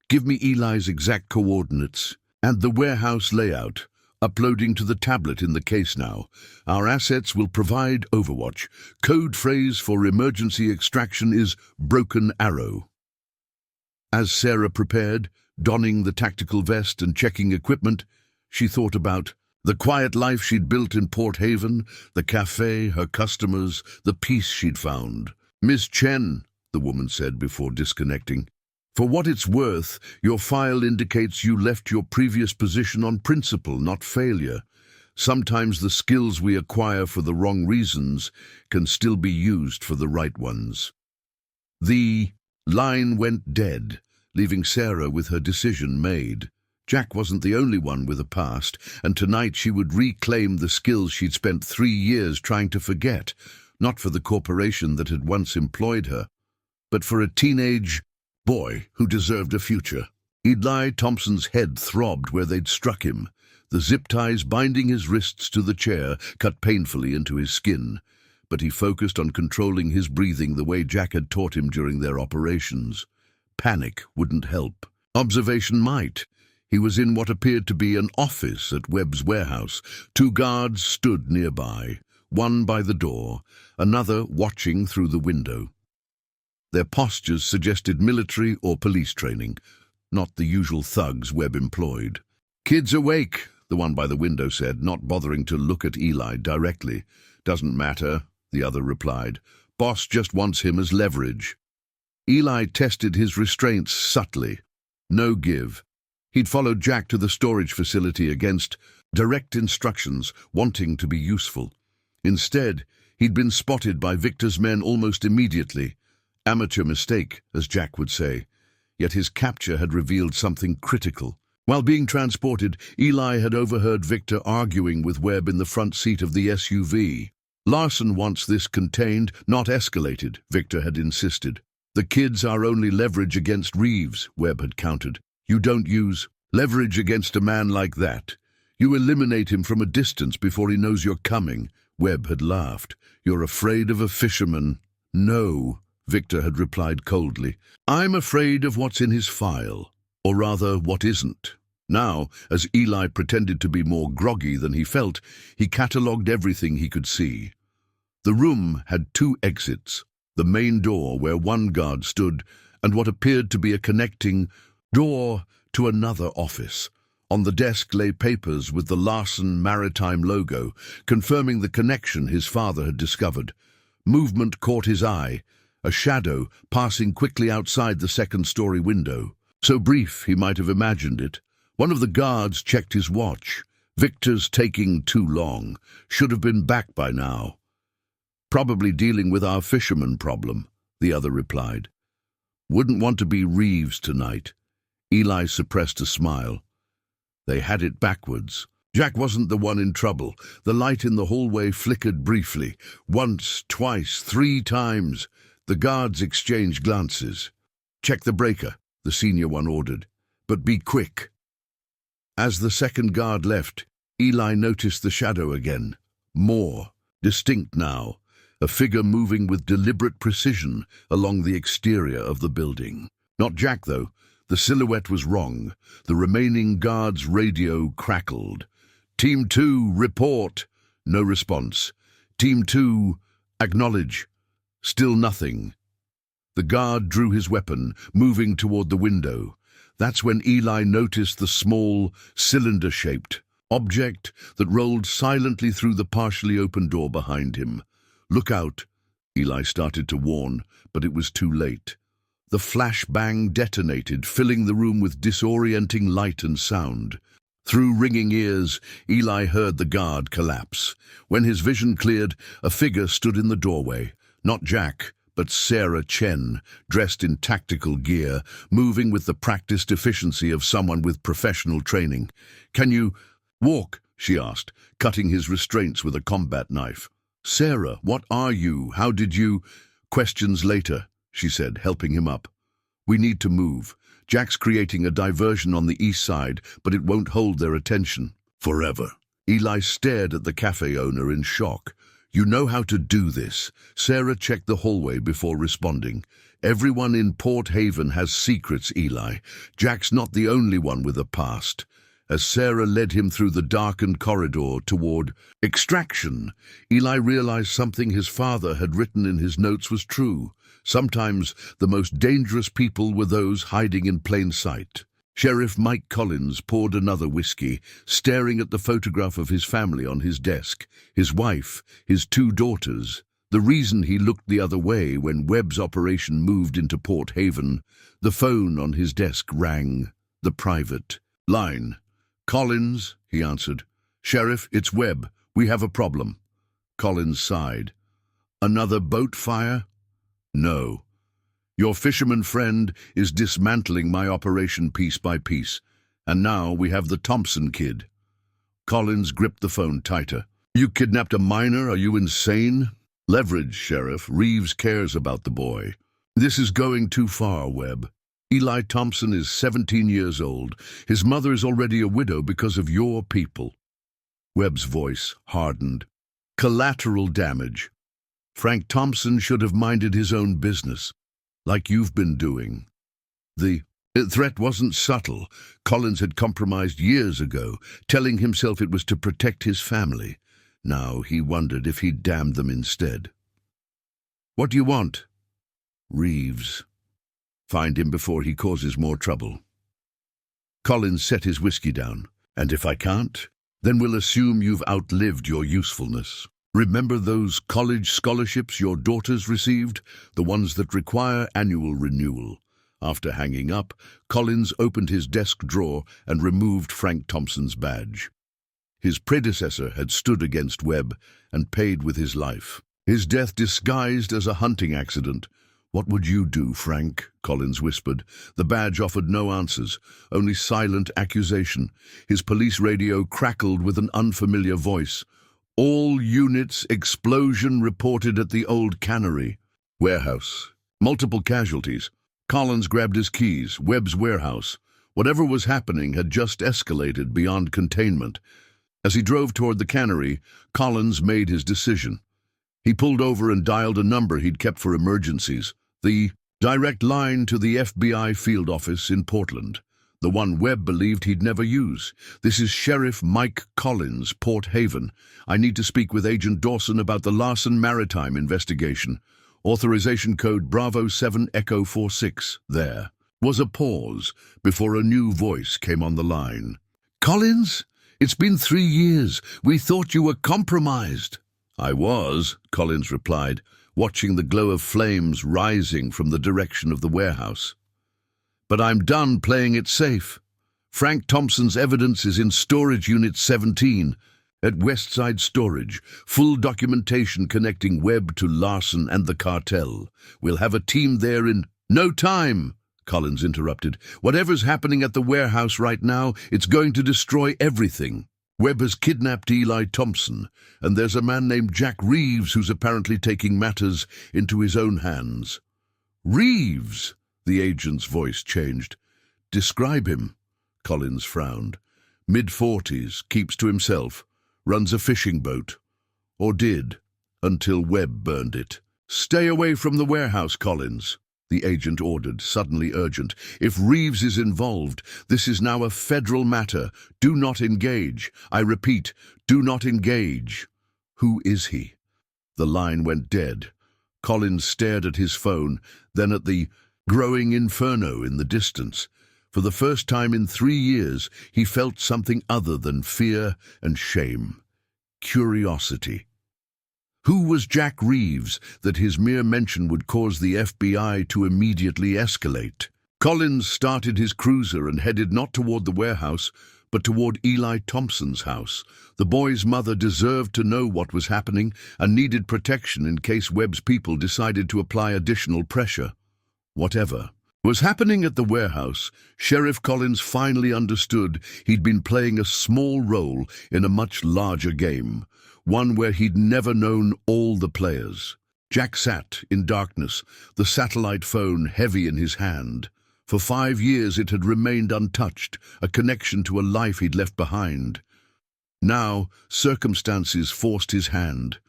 Give me Eli's exact coordinates and the warehouse layout. Uploading to the tablet in the case now. Our assets will provide overwatch. Code phrase for emergency extraction is Broken Arrow. As Sarah prepared, donning the tactical vest and checking equipment, she thought about the quiet life she'd built in Port Haven, the cafe, her customers, the peace she'd found. Miss Chen, the woman said before disconnecting, for what it's worth, your file indicates you left your previous position on principle, not failure. Sometimes the skills we acquire for the wrong reasons can still be used for the right ones. The line went dead, leaving Sarah with her decision made. Jack wasn't the only one with a past, and tonight she would reclaim the skills she'd spent 3 years trying to forget, not for the corporation that had once employed her, but for a teenage boy who deserved a future. Eli Thompson's head throbbed where they'd struck him. The zip ties binding his wrists to the chair cut painfully into his skin, but he focused on controlling his breathing the way Jack had taught him during their operations. Panic wouldn't help. Observation might. He was in what appeared to be an office at Webb's warehouse. 2 guards stood nearby, one by the door, another watching through the window. Their postures suggested military or police training, not the usual thugs Webb employed. "Kid's awake," the one by the window said, not bothering to look at Eli directly. "Doesn't matter," the other replied. "Boss just wants him as leverage." Eli tested his restraints subtly. No give. He'd followed Jack to the storage facility against direct instructions, wanting to be useful. Instead, he'd been spotted by Victor's men almost immediately. Amateur mistake, as Jack would say. Yet his capture had revealed something critical. While being transported, Eli had overheard Victor arguing with Webb in the front seat of the SUV. "Larson wants this contained, not escalated," Victor had insisted. "The kids are only leverage against Reeves," Webb had countered. "You don't use leverage against a man like that. You eliminate him from a distance before he knows you're coming," Webb had laughed. "You're afraid of a fisherman." "No," Victor had replied coldly. "I'm afraid of what's in his file." Or rather, what isn't? Now, as Eli pretended to be more groggy than he felt, he catalogued everything he could see. The room had two exits, the main door where one guard stood, and what appeared to be a connecting door to another office. On the desk lay papers with the Larson Maritime logo, confirming the connection his father had discovered. Movement caught his eye, a shadow passing quickly outside the second-story window. So brief he might have imagined it. One of the guards checked his watch. Victor's taking too long. Should have been back by now. Probably dealing with our fisherman problem, the other replied. Wouldn't want to be Reeves tonight. Eli suppressed a smile. They had it backwards. Jack wasn't the one in trouble. The light in the hallway flickered briefly. Once, twice, 3 times. The guards exchanged glances. Check the breaker, the senior one ordered. But be quick. As the second guard left, Eli noticed the shadow again. More. Distinct now. A figure moving with deliberate precision along the exterior of the building. Not Jack, though. The silhouette was wrong. The remaining guard's radio crackled. Team 2, report. No response. Team 2, acknowledge. Still nothing. The guard drew his weapon, moving toward the window. That's when Eli noticed the small, cylinder-shaped object that rolled silently through the partially open door behind him. Look out, Eli started to warn, but it was too late. The flashbang detonated, filling the room with disorienting light and sound. Through ringing ears, Eli heard the guard collapse. When his vision cleared, a figure stood in the doorway. Not Jack, but Sarah Chen, dressed in tactical gear, moving with the practiced efficiency of someone with professional training. Can you walk? She asked, cutting his restraints with a combat knife. Sarah, what are you? How did you? Questions later, she said, helping him up. We need to move. Jack's creating a diversion on the east side, but it won't hold their attention. Forever. Eli stared at the cafe owner in shock. You know how to do this. Sarah checked the hallway before responding. Everyone in Port Haven has secrets, Eli. Jack's not the only one with a past. As Sarah led him through the darkened corridor toward extraction, Eli realized something his father had written in his notes was true. Sometimes the most dangerous people were those hiding in plain sight. Sheriff Mike Collins poured another whiskey, staring at the photograph of his family on his desk, his wife, his 2 daughters. The reason he looked the other way when Webb's operation moved into Port Haven, the phone on his desk rang. The private line. Collins, he answered. Sheriff, it's Webb. We have a problem. Collins sighed. Another boat fire? No. Your fisherman friend is dismantling my operation piece by piece, and now we have the Thompson kid. Collins gripped the phone tighter. You kidnapped a minor? Are you insane? Leverage, Sheriff. Reeves cares about the boy. This is going too far, Webb. Eli Thompson is 17 years old. His mother is already a widow because of your people. Webb's voice hardened. Collateral damage. Frank Thompson should have minded his own business, like you've been doing. The threat wasn't subtle. Collins had compromised years ago, telling himself it was to protect his family. Now he wondered if he'd damned them instead. What do you want? Reeves. Find him before he causes more trouble. Collins set his whiskey down. And if I can't, then we'll assume you've outlived your usefulness. Remember those college scholarships your daughters received? The ones that require annual renewal. After hanging up, Collins opened his desk drawer and removed Frank Thompson's badge. His predecessor had stood against Webb and paid with his life. His death disguised as a hunting accident. What would you do, Frank? Collins whispered. The badge offered no answers, only silent accusation. His police radio crackled with an unfamiliar voice. All units, explosion reported at the old cannery. Warehouse. Multiple casualties. Collins grabbed his keys. Webb's warehouse. Whatever was happening had just escalated beyond containment. As he drove toward the cannery, Collins made his decision. He pulled over and dialed a number he'd kept for emergencies. The direct line to the FBI field office in Portland. The one Webb believed he'd never use. "This is Sheriff Mike Collins, Port Haven. I need to speak with Agent Dawson about the Larson Maritime investigation. Authorization code Bravo 7 Echo 46. There was a pause before a new voice came on the line. "Collins? It's been 3 years. We thought you were compromised." "I was," Collins replied, watching the glow of flames rising from the direction of the warehouse. "But I'm done playing it safe. Frank Thompson's evidence is in Storage Unit 17 at Westside Storage. Full documentation connecting Webb to Larson and the cartel. We'll have a team there in—" "No time," Collins interrupted. "Whatever's happening at the warehouse right now, it's going to destroy everything. Webb has kidnapped Eli Thompson, and there's a man named Jack Reeves who's apparently taking matters into his own hands." "Reeves?" The agent's voice changed. "Describe him." Collins frowned. "Mid-40s, keeps to himself, runs a fishing boat. Or did, until Webb burned it." "Stay away from the warehouse, Collins," the agent ordered, suddenly urgent. "If Reeves is involved, this is now a federal matter. Do not engage. I repeat, do not engage." "Who is he?" The line went dead. Collins stared at his phone, then at the growing inferno in the distance. For the first time in 3 years, he felt something other than fear and shame. Curiosity. Who was Jack Reeves that his mere mention would cause the FBI to immediately escalate? Collins started his cruiser and headed not toward the warehouse, but toward Eli Thompson's house. The boy's mother deserved to know what was happening and needed protection in case Webb's people decided to apply additional pressure. Whatever was happening at the warehouse, Sheriff Collins finally understood he'd been playing a small role in a much larger game, one where he'd never known all the players. Jack sat in darkness, the satellite phone heavy in his hand. For 5 years it had remained untouched, a connection to a life he'd left behind. Now, circumstances forced his hand.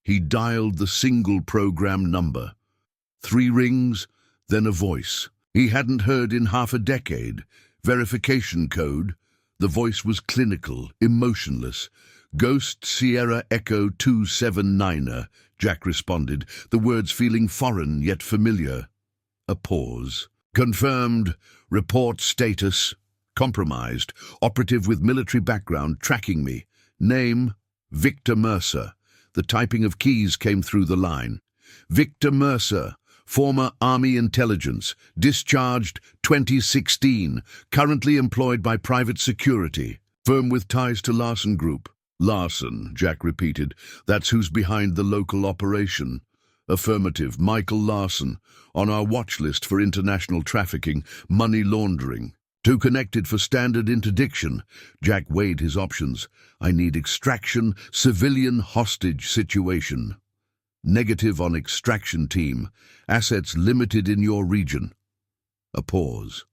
He dialed the single program number. 3 rings, then a voice he hadn't heard in half a decade. Verification code. The voice was clinical, emotionless. "Ghost Sierra Echo 279er, Jack responded, the words feeling foreign yet familiar. A pause. "Confirmed. Report status. Compromised. Operative with military background tracking me. Name, Victor Mercer." The typing of keys came through the line. "Victor Mercer. Former Army Intelligence, discharged 2016, currently employed by private security, firm with ties to Larson Group." "Larson," Jack repeated. "That's who's behind the local operation." "Affirmative. Michael Larson, on our watch list for international trafficking, money laundering. Too connected for standard interdiction." Jack weighed his options. "I need extraction, civilian hostage situation." "Negative on extraction team. Assets limited in your region." A pause.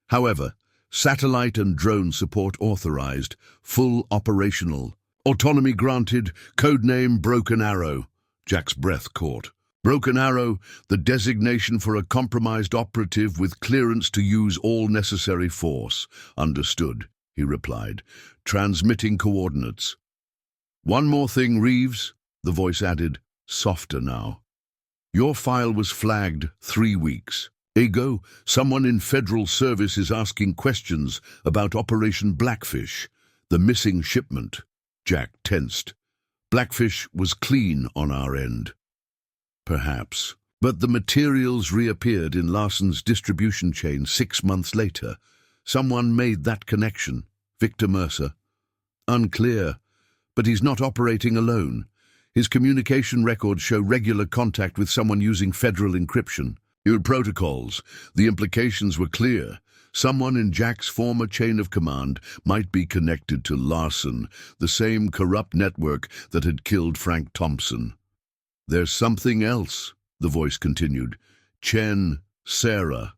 "However, satellite and drone support authorized. Full operational. Autonomy granted. Codename Broken Arrow." Jack's breath caught. "Broken Arrow, the designation for a compromised operative with clearance to use all necessary force." "Understood," he replied. "Transmitting coordinates." "One more thing, Reeves," the voice added, softer now. "Your file was flagged 3 weeks ago. Someone in federal service is asking questions about Operation Blackfish, the missing shipment." Jack tensed. "Blackfish was clean on our end." "Perhaps. But the materials reappeared in Larson's distribution chain 6 months later. Someone made that connection. Victor Mercer." "Unclear. But he's not operating alone. His communication records show regular contact with someone using federal encryption. Your protocols. The implications were clear. Someone in Jack's former chain of command might be connected to Larson, the same corrupt network that had killed Frank Thompson." "There's something else," the voice continued. "Chen Sarah,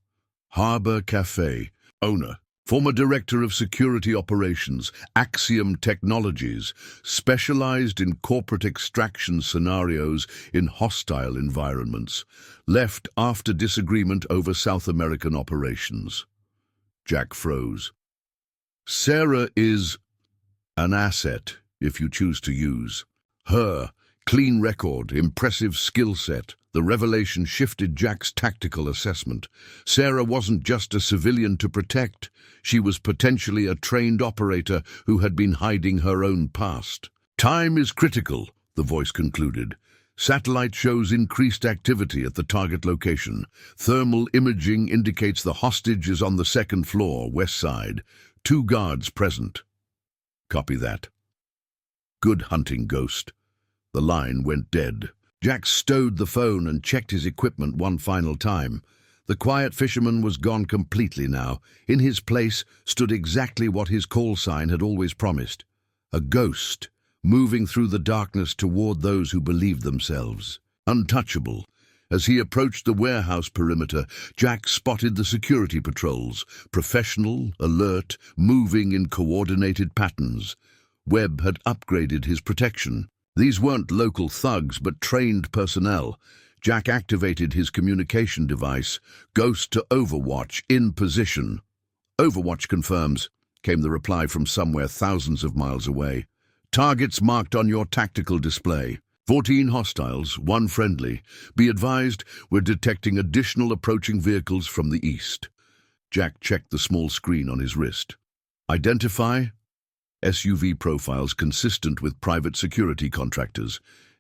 Harbor Cafe owner, former director of security operations, Axiom Technologies, specialized in corporate extraction scenarios in hostile environments, left after disagreement over South American operations." Jack froze. Sarah is an asset, if you choose to use. Her clean record, impressive skill set. The revelation shifted Jack's tactical assessment. Sarah wasn't just a civilian to protect. She was potentially a trained operator who had been hiding her own past. Time is critical, the voice concluded. Satellite shows increased activity at the target location. Thermal imaging indicates the hostage is on the second floor, west side. 2 guards present. Copy that. Good hunting, Ghost. The line went dead. Jack stowed the phone and checked his equipment one final time. The quiet fisherman was gone completely now. In his place stood exactly what his call sign had always promised. A ghost, moving through the darkness toward those who believed themselves untouchable. As he approached the warehouse perimeter, Jack spotted the security patrols, professional, alert, moving in coordinated patterns. Webb had upgraded his protection. These weren't local thugs, but trained personnel. Jack activated his communication device. Ghost to Overwatch, in position. Overwatch confirms, came the reply from somewhere thousands of miles away. Targets marked on your tactical display. 14 hostiles, 1 friendly. Be advised, we're detecting additional approaching vehicles from the east. Jack checked the small screen on his wrist. Identify SUV profiles consistent with private security contractors.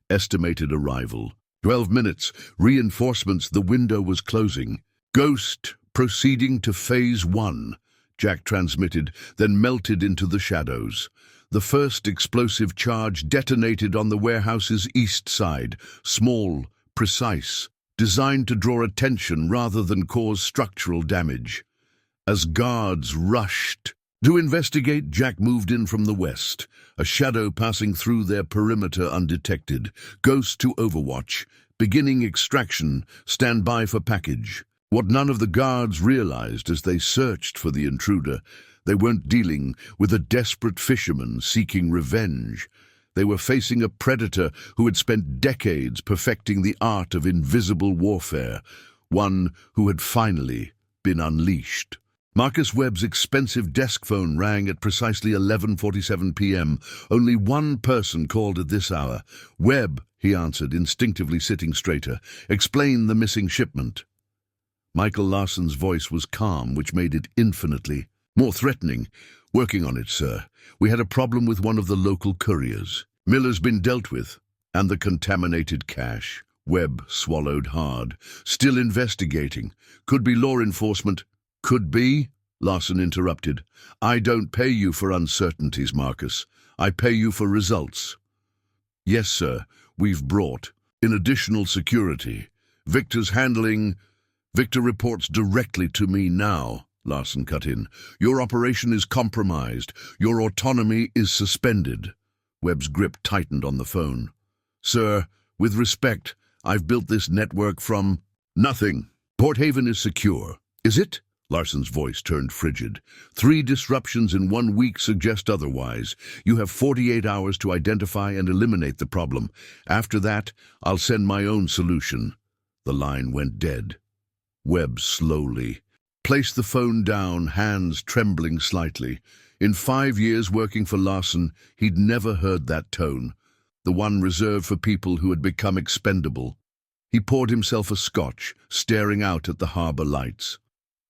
Estimated arrival 12 minutes. Reinforcements. The window was closing. Ghost proceeding to phase 1. Jack transmitted, then melted into the shadows. The first explosive charge detonated on the warehouse's east side. Small, precise, designed to draw attention rather than cause structural damage. As guards rushed to investigate, Jack moved in from the west, a shadow passing through their perimeter undetected. Ghost to Overwatch, beginning extraction, stand by for package. What none of the guards realized as they searched for the intruder, they weren't dealing with a desperate fisherman seeking revenge. They were facing a predator who had spent decades perfecting the art of invisible warfare, one who had finally been unleashed. Marcus Webb's expensive desk phone rang at precisely 11:47 p.m. Only one person called at this hour. Webb, he answered, instinctively sitting straighter. Explain the missing shipment. Michael Larson's voice was calm, which made it infinitely more threatening. Working on it, sir. We had a problem with one of the local couriers. Miller's been dealt with. And the contaminated cash. Webb swallowed hard. Still investigating. Could be law enforcement. Could be, Larson interrupted. I don't pay you for uncertainties, Marcus. I pay you for results. Yes, sir. We've brought in additional security. Victor's handling. Victor reports directly to me now, Larson cut in. Your operation is compromised. Your autonomy is suspended. Webb's grip tightened on the phone. Sir, with respect, I've built this network from nothing. Port Haven is secure. Is it? Larson's voice turned frigid. 3 disruptions in 1 week suggest otherwise. You have 48 hours to identify and eliminate the problem. After that, I'll send my own solution. The line went dead. Webb slowly placed the phone down, hands trembling slightly. In 5 years working for Larson, he'd never heard that tone, the one reserved for people who had become expendable. He poured himself a scotch, staring out at the harbor lights.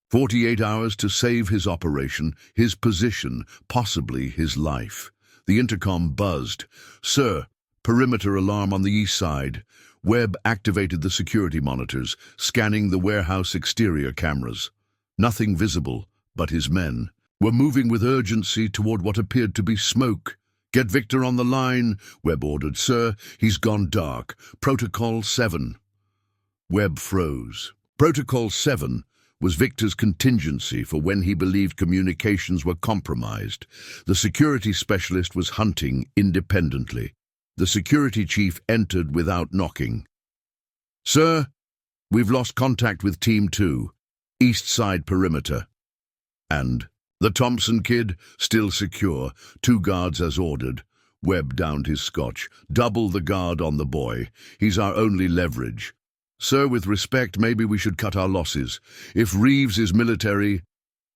48 hours to save his operation, his position, possibly his life. The intercom buzzed. Sir, perimeter alarm on the east side. Webb activated the security monitors, scanning the warehouse exterior cameras. Nothing visible, but his men were moving with urgency toward what appeared to be smoke. Get Victor on the line, Webb ordered. Sir, he's gone dark. Protocol 7. Webb froze. Protocol 7 was Victor's contingency for when he believed communications were compromised. The security specialist was hunting independently. The security chief entered without knocking. Sir, we've lost contact with Team 2, east side perimeter. And the Thompson kid, still secure, 2 guards as ordered. Webb downed his scotch. Double the guard on the boy. He's our only leverage. Sir, with respect, maybe we should cut our losses. If Reeves is military,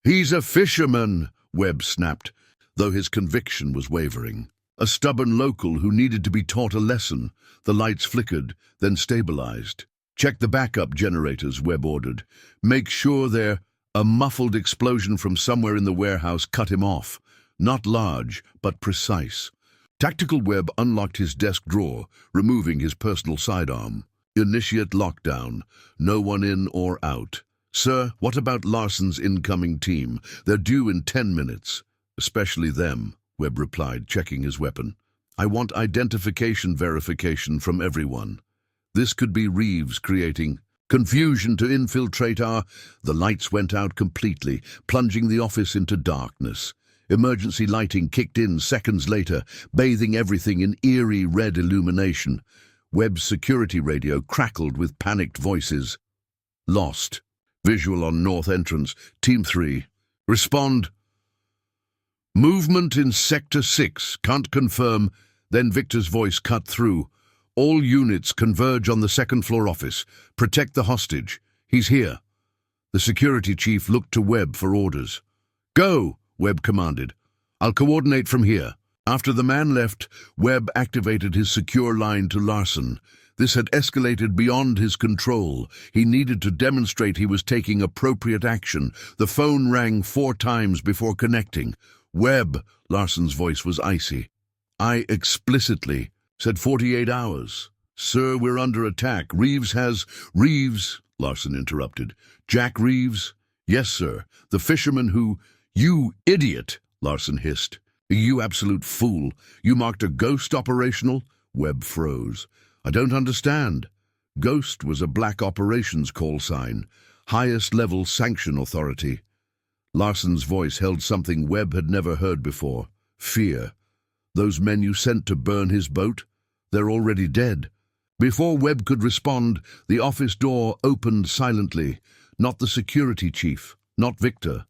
"He's a fisherman," Webb snapped, though his conviction was wavering. "A stubborn local who needed to be taught a lesson." The lights flickered, then stabilized. "Check the backup generators," Webb ordered. "Make sure they're—" A muffled explosion from somewhere in the warehouse cut him off. Not large, but precise. Tactical Webb unlocked his desk drawer, removing his personal sidearm. Initiate lockdown. No one in or out. "Sir, what about Larson's incoming team? They're due in 10 minutes. "Especially them," Webb replied, checking his weapon. "I want identification verification from everyone. This could be Reeves creating confusion to infiltrate our—" The lights went out completely, plunging the office into darkness. Emergency lighting kicked in seconds later, bathing everything in eerie red illumination. Webb's security radio crackled with panicked voices. "Lost. Visual on north entrance. Team 3. Respond. Movement in Sector 6. Can't confirm." Then Victor's voice cut through. "All units converge on the second-floor office. Protect the hostage. He's here." The security chief looked to Webb for orders. "Go," Webb commanded. "I'll coordinate from here." After the man left, Webb activated his secure line to Larson. This had escalated beyond his control. He needed to demonstrate he was taking appropriate action. The phone rang 4 times before connecting. "Webb," Larson's voice was icy. "I explicitly said 48 hours. Sir, we're under attack. Reeves has—" "Reeves," Larson interrupted. "Jack Reeves?" "Yes, sir. The fisherman who—" "You idiot," Larson hissed. "You absolute fool. You marked a Ghost operational?" Webb froze. "I don't understand." Ghost was a black operations call sign, highest level sanction authority. Larson's voice held something Webb had never heard before. Fear. "Those men you sent to burn his boat? They're already dead." Before Webb could respond, the office door opened silently. Not the security chief, not Victor.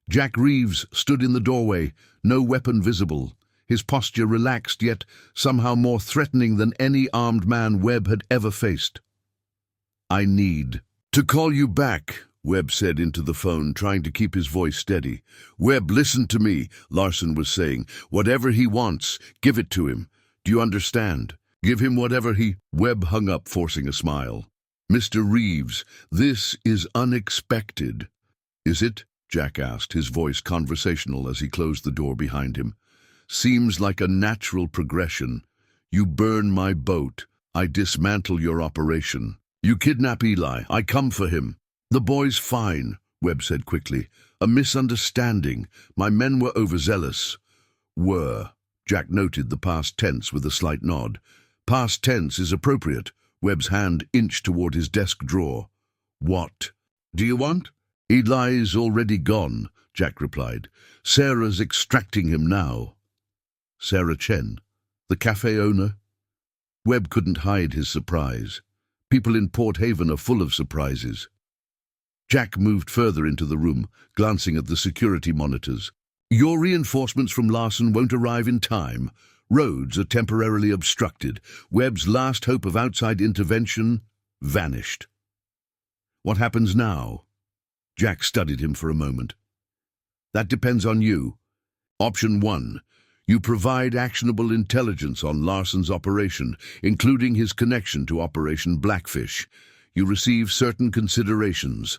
Jack Reeves stood in the doorway, no weapon visible. His posture relaxed, yet somehow more threatening than any armed man Webb had ever faced. "I need to call you back," Webb said into the phone, trying to keep his voice steady. "Webb, listen to me," Larson was saying. "Whatever he wants, give it to him. Do you understand? Give him whatever he—" Webb hung up, forcing a smile. "Mr. Reeves, this is unexpected." "Is it?" Jack asked, his voice conversational as he closed the door behind him. "Seems like a natural progression. You burn my boat. I dismantle your operation. You kidnap Eli. I come for him." "The boy's fine," Webb said quickly. "A misunderstanding. My men were overzealous." "Were." Jack noted the past tense with a slight nod. "Past tense is appropriate." Webb's hand inched toward his desk drawer. "What do you want?" "Eli's already gone," Jack replied. "Sarah's extracting him now." Sarah Chen, the cafe owner? Webb couldn't hide his surprise. People in Port Haven are full of surprises. Jack moved further into the room, glancing at the security monitors. "Your reinforcements from Larson won't arrive in time. Roads are temporarily obstructed. Webb's last hope of outside intervention vanished." "What happens now?" Jack studied him for a moment. "That depends on you. Option 1. You provide actionable intelligence on Larson's operation, including his connection to Operation Blackfish. You receive certain considerations.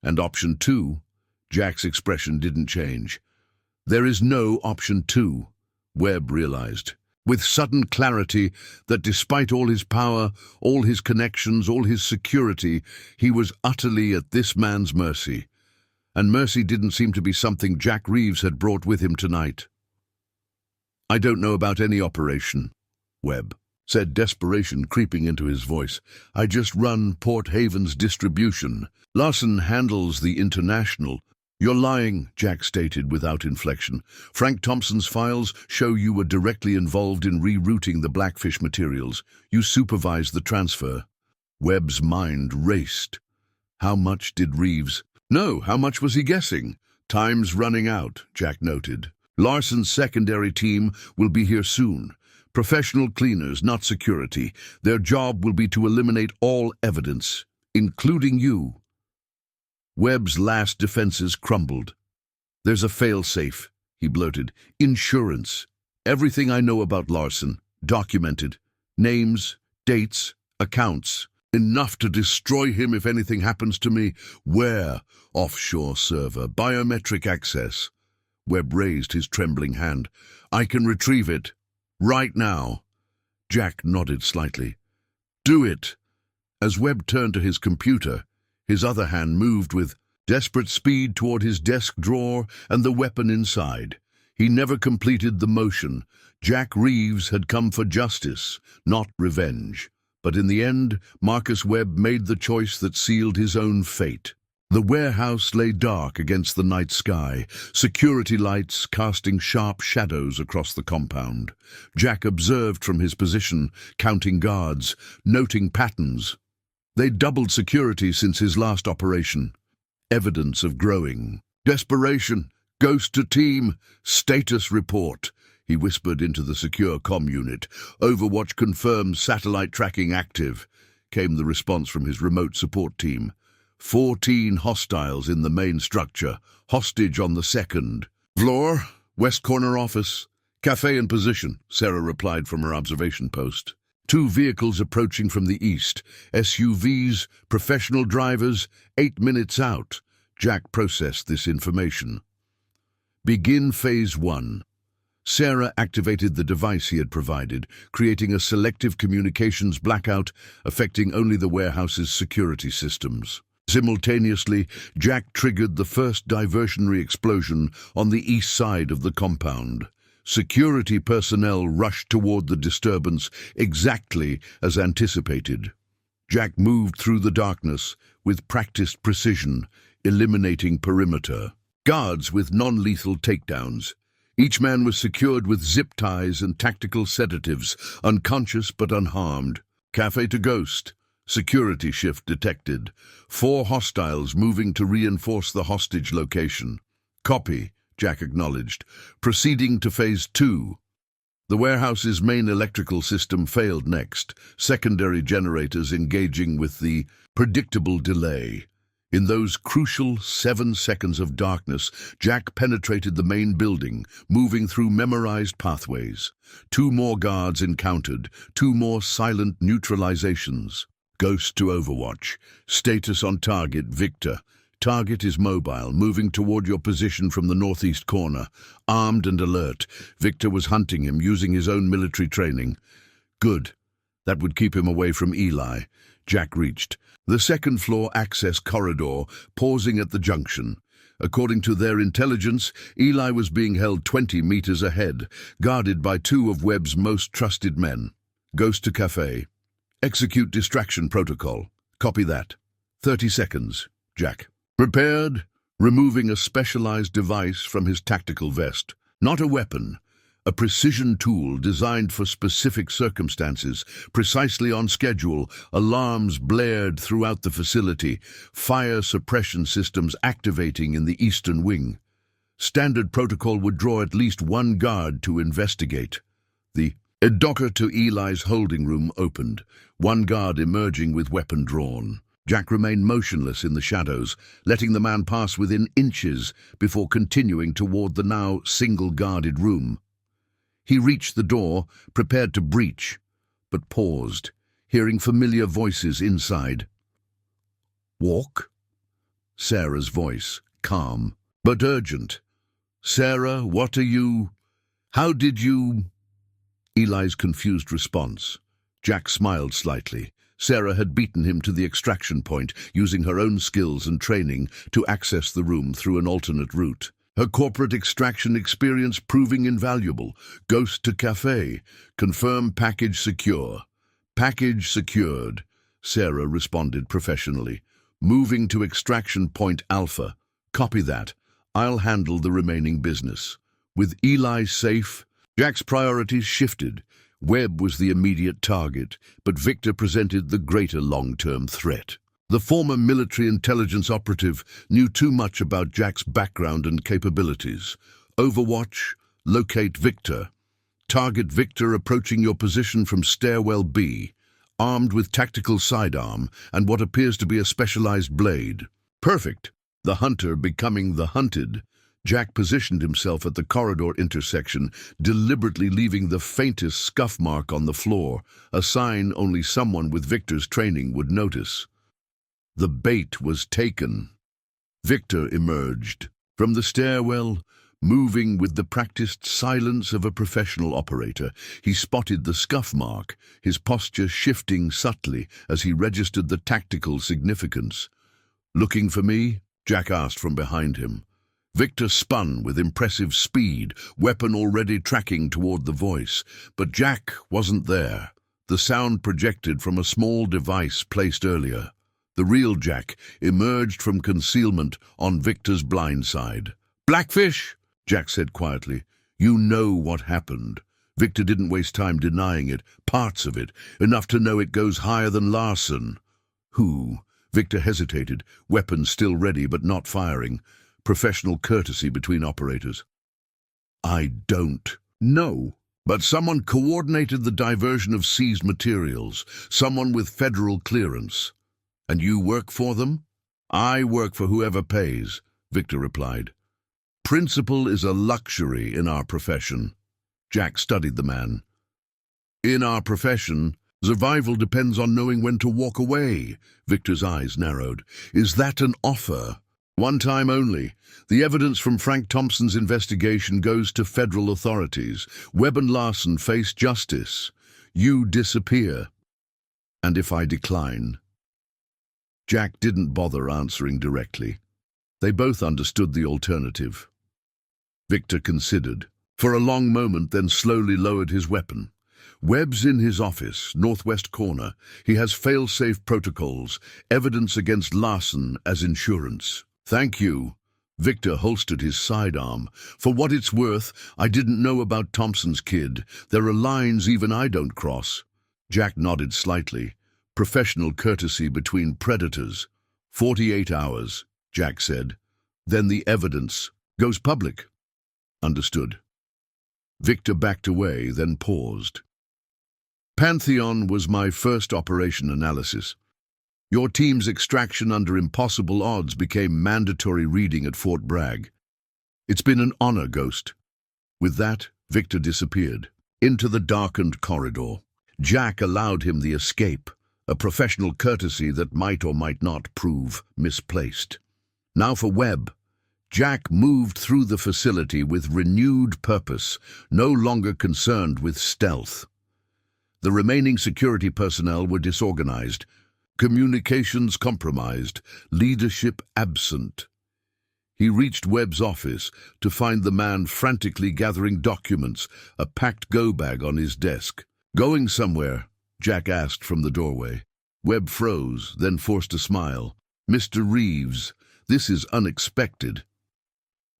And Option 2, Jack's expression didn't change. "There is no Option 2, Webb realized, with sudden clarity, that despite all his power, all his connections, all his security, he was utterly at this man's mercy. And mercy didn't seem to be something Jack Reeves had brought with him tonight. "I don't know about any operation," Webb said, desperation creeping into his voice. "I just run Port Haven's distribution. Larson handles the international." "You're lying," Jack stated without inflection. "Frank Thompson's files show you were directly involved in rerouting the Blackfish materials. You supervised the transfer." Webb's mind raced. How much did Reeves know? How much was he guessing? "Time's running out," Jack noted. "Larson's secondary team will be here soon. Professional cleaners, not security. Their job will be to eliminate all evidence, including you." Webb's last defenses crumbled. There's a fail-safe, he bloated. Insurance. Everything I know about Larson. Documented. Names, dates, accounts. Enough to destroy him if anything happens to me. Where? Offshore server. Biometric access. Webb raised his trembling hand. I can retrieve it. Right now. Jack nodded slightly. Do it. As Webb turned to his computer, his other hand moved with desperate speed toward his desk drawer and the weapon inside. He never completed the motion. Jack Reeves had come for justice, not revenge. But in the end, Marcus Webb made the choice that sealed his own fate. The warehouse lay dark against the night sky, security lights casting sharp shadows across the compound. Jack observed from his position, counting guards, noting patterns. They'd doubled security since his last operation. Evidence of growing desperation. Ghost to team. Status report. He whispered into the secure comm unit. Overwatch confirms satellite tracking active. Came the response from his remote support team. 14 hostiles in the main structure. Hostage on the second floor. West corner office. Cafe in position, Sarah replied from her observation post. 2 vehicles approaching from the east. SUVs, professional drivers, 8 minutes out. Jack processed this information. Begin phase 1. Sarah activated the device he had provided, creating a selective communications blackout affecting only the warehouse's security systems. Simultaneously, Jack triggered the first diversionary explosion on the east side of the compound. Security personnel rushed toward the disturbance exactly as anticipated. Jack moved through the darkness with practiced precision, eliminating perimeter. Guards with non-lethal takedowns. Each man was secured with zip ties and tactical sedatives, unconscious but unharmed. Cafe to Ghost. Security shift detected. 4 hostiles moving to reinforce the hostage location. Copy, Jack acknowledged. Proceeding to phase 2. The warehouse's main electrical system failed next, secondary generators engaging with the predictable delay. In those crucial 7 seconds of darkness, Jack penetrated the main building, moving through memorized pathways. 2 more guards encountered, 2 more silent neutralizations. Ghost to Overwatch. Status on target, Victor. Target is mobile, moving toward your position from the northeast corner. Armed and alert, Victor was hunting him using his own military training. Good. That would keep him away from Eli. Jack reached the second-floor access corridor, pausing at the junction. According to their intelligence, Eli was being held 20 meters ahead, guarded by 2 of Webb's most trusted men. Ghost to Cafe. Execute distraction protocol. Copy that. 30 seconds, Jack. Prepared, removing a specialized device from his tactical vest. Not a weapon. A precision tool designed for specific circumstances, precisely on schedule. Alarms blared throughout the facility, fire suppression systems activating in the eastern wing. Standard protocol would draw at least 1 guard to investigate. The docker to Eli's holding room opened, 1 guard emerging with weapon drawn. Jack remained motionless in the shadows, letting the man pass within inches before continuing toward the now single-guarded room. He reached the door, prepared to breach, but paused, hearing familiar voices inside. Walk? Sarah's voice, calm, but urgent. Sarah, what are you? How did you? Eli's confused response. Jack smiled slightly. Sarah had beaten him to the extraction point, using her own skills and training to access the room through an alternate route. Her corporate extraction experience proving invaluable. Ghost to Cafe. Confirm package secure. Package secured, Sarah responded professionally. Moving to extraction point Alpha. Copy that. I'll handle the remaining business. With Eli safe, Jack's priorities shifted. Webb was the immediate target, but Victor presented the greater long-term threat. The former military intelligence operative knew too much about Jack's background and capabilities. Overwatch, locate Victor. Target Victor approaching your position from stairwell B, armed with tactical sidearm and what appears to be a specialized blade. Perfect. The hunter becoming the hunted. Jack positioned himself at the corridor intersection, deliberately leaving the faintest scuff mark on the floor, a sign only someone with Victor's training would notice. The bait was taken. Victor emerged from the stairwell, moving with the practiced silence of a professional operator. He spotted the scuff mark, his posture shifting subtly as he registered the tactical significance. "Looking for me?" Jack asked from behind him. Victor spun with impressive speed, weapon already tracking toward the voice. But Jack wasn't there. The sound projected from a small device placed earlier. The real Jack emerged from concealment on Victor's blind side. "Blackfish," Jack said quietly. "You know what happened." Victor didn't waste time denying it, parts of it, enough to know it goes higher than Larson. "Who?" Victor hesitated, weapon still ready but not firing. Professional courtesy between operators. "I don't know. But someone coordinated the diversion of seized materials, someone with federal clearance. And you work for them?" "I work for whoever pays," Victor replied. "Principle is a luxury in our profession." Jack studied the man. "In our profession, survival depends on knowing when to walk away." Victor's eyes narrowed. "Is that an offer?" "One time only. The evidence from Frank Thompson's investigation goes to federal authorities. Webb and Larson face justice. You disappear. And if I decline?" Jack didn't bother answering directly. They both understood the alternative. Victor considered for a long moment, then slowly lowered his weapon. "Webb's in his office, northwest corner. He has fail-safe protocols, evidence against Larson as insurance." "Thank you." Victor holstered his sidearm. "For what it's worth, I didn't know about Thompson's kid. There are lines even I don't cross." Jack nodded slightly. Professional courtesy between predators. 48 hours, Jack said. Then the evidence goes public. Understood. Victor backed away, then paused. "Pantheon was my first operation analysis. Your team's extraction under impossible odds became mandatory reading at Fort Bragg. It's been an honor, Ghost." With that, Victor disappeared into the darkened corridor. Jack allowed him the escape, a professional courtesy that might or might not prove misplaced. Now for Webb. Jack moved through the facility with renewed purpose, no longer concerned with stealth. The remaining security personnel were disorganized, communications compromised, leadership absent. He reached Webb's office to find the man frantically gathering documents, a packed go-bag on his desk. "Going somewhere?" Jack asked from the doorway. Webb froze, then forced a smile. "Mr. Reeves, this is unexpected."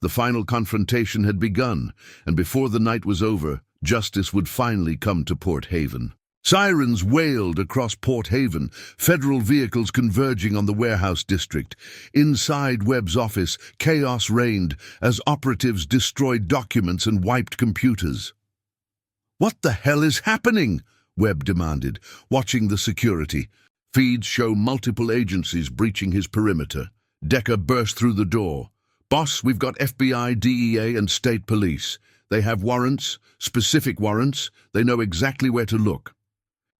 The final confrontation had begun, and before the night was over, justice would finally come to Port Haven. Sirens wailed across Port Haven, federal vehicles converging on the warehouse district. Inside Webb's office, chaos reigned as operatives destroyed documents and wiped computers. "What the hell is happening?" Webb demanded, watching the security. Feeds show multiple agencies breaching his perimeter. Decker burst through the door. "Boss, we've got FBI, DEA, and state police. They have warrants, specific warrants. They know exactly where to look."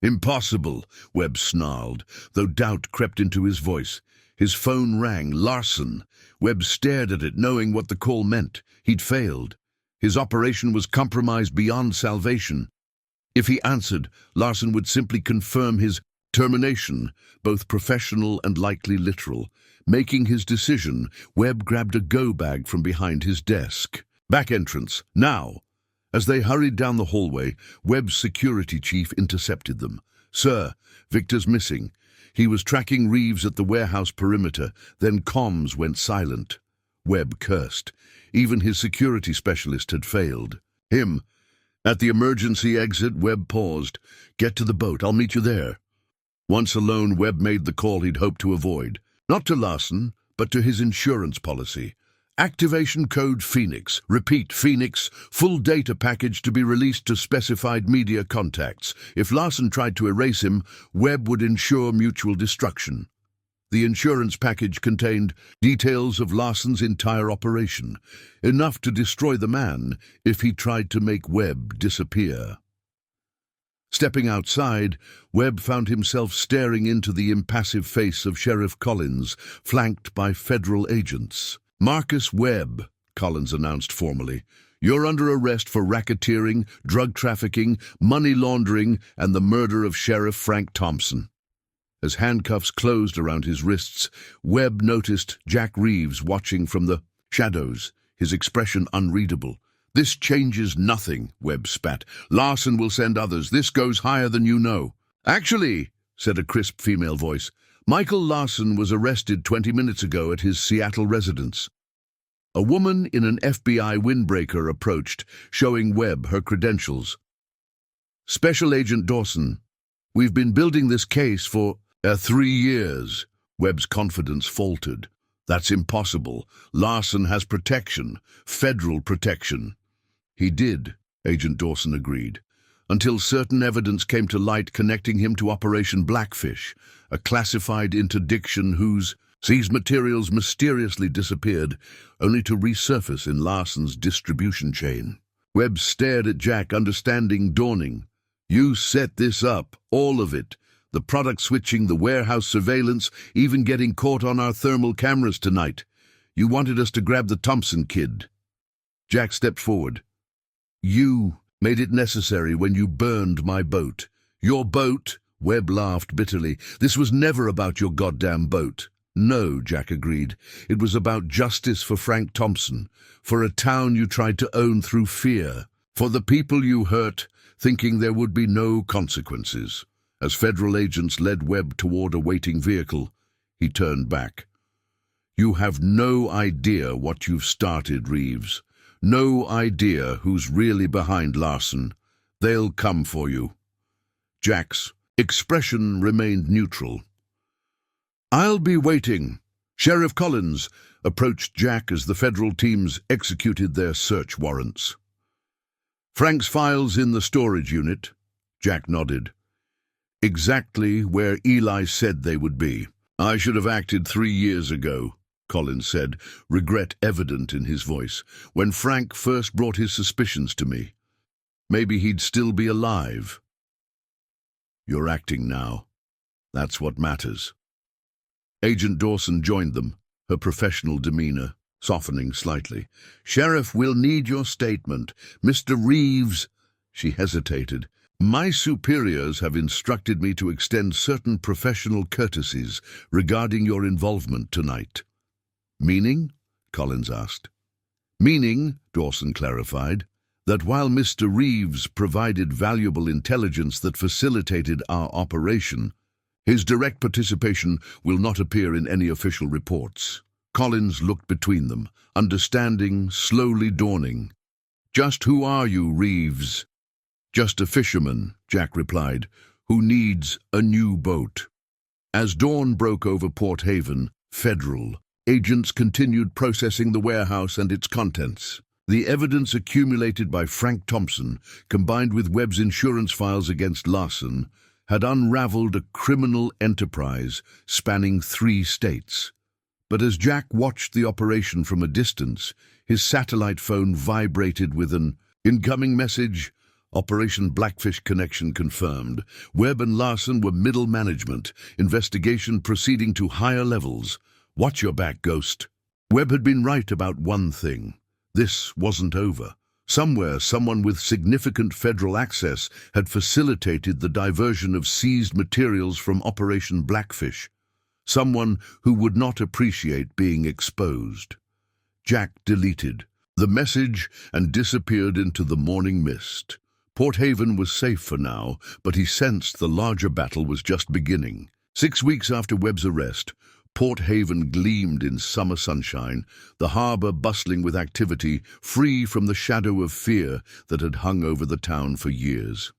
"Impossible," Webb snarled, though doubt crept into his voice. His phone rang. Larson. Webb stared at it, knowing what the call meant. He'd failed. His operation was compromised beyond salvation. If he answered, Larson would simply confirm his termination, both professional and likely literal. Making his decision, Webb grabbed a go-bag from behind his desk. "Back entrance, now!" As they hurried down the hallway, Webb's security chief intercepted them. "Sir, Victor's missing. He was tracking Reeves at the warehouse perimeter, then comms went silent." Webb cursed. Even his security specialist had failed. "Him." At the emergency exit, Webb paused. "Get to the boat. I'll meet you there." Once alone, Webb made the call he'd hoped to avoid. Not to Larson, but to his insurance policy. Activation code Phoenix. Repeat, Phoenix. Full data package to be released to specified media contacts. If Larson tried to erase him, Webb would ensure mutual destruction. The insurance package contained details of Larson's entire operation, enough to destroy the man if he tried to make Webb disappear. Stepping outside, Webb found himself staring into the impassive face of Sheriff Collins, flanked by federal agents. "Marcus Webb," Collins announced formally, "you're under arrest for racketeering, drug trafficking, money laundering, and the murder of Sheriff Frank Thompson." As handcuffs closed around his wrists, Webb noticed Jack Reeves watching from the shadows, his expression unreadable. "This changes nothing," Webb spat. "Larson will send others. This goes higher than you know." "Actually," said a crisp female voice, "Michael Larson was arrested 20 minutes ago at his Seattle residence." A woman in an FBI windbreaker approached, showing Webb her credentials. "Special Agent Dawson, we've been building this case for 3 years." Webb's confidence faltered. "That's impossible. Larson has protection, federal protection." "He did," Agent Dawson agreed, "until certain evidence came to light connecting him to Operation Blackfish, a classified interdiction whose seized materials mysteriously disappeared, only to resurface in Larson's distribution chain." Webb stared at Jack, understanding dawning. "You set this up, all of it. The product switching, the warehouse surveillance, even getting caught on our thermal cameras tonight. You wanted us to grab the Thompson kid." Jack stepped forward. "You made it necessary when you burned my boat." "Your boat?" Webb laughed bitterly. "This was never about your goddamn boat." "No," Jack agreed. "It was about justice for Frank Thompson, for a town you tried to own through fear, for the people you hurt, thinking there would be no consequences." As federal agents led Webb toward a waiting vehicle, he turned back. "You have no idea what you've started, Reeves. No idea who's really behind Larson. They'll come for you." Jack's expression remained neutral. "I'll be waiting." Sheriff Collins approached Jack as the federal teams executed their search warrants. "Frank's files in the storage unit?" Jack nodded. "Exactly where Eli said they would be." "I should have acted 3 years ago," Collins said, regret evident in his voice, "when Frank first brought his suspicions to me. Maybe he'd still be alive." "You're acting now. That's what matters." Agent Dawson joined them, her professional demeanor softening slightly. "Sheriff, we'll need your statement. Mr. Reeves—" She hesitated. "My superiors have instructed me to extend certain professional courtesies regarding your involvement tonight." "Meaning?" Collins asked. "Meaning," Dawson clarified, "that while Mr. Reeves provided valuable intelligence that facilitated our operation, his direct participation will not appear in any official reports." Collins looked between them, understanding slowly dawning. "Just who are you, Reeves?" "Just a fisherman," Jack replied, "who needs a new boat." As dawn broke over Port Haven, federal agents continued processing the warehouse and its contents. The evidence accumulated by Frank Thompson, combined with Webb's insurance files against Larson, had unraveled a criminal enterprise spanning 3 states. But as Jack watched the operation from a distance, his satellite phone vibrated with an incoming message. "Operation Blackfish connection confirmed. Webb and Larson were middle management. Investigation proceeding to higher levels. Watch your back, Ghost." Webb had been right about one thing. This wasn't over. Somewhere, someone with significant federal access had facilitated the diversion of seized materials from Operation Blackfish. Someone who would not appreciate being exposed. Jack deleted the message and disappeared into the morning mist. Port Haven was safe for now, but he sensed the larger battle was just beginning. 6 weeks after Webb's arrest, Port Haven gleamed in summer sunshine, the harbor bustling with activity, free from the shadow of fear that had hung over the town for years.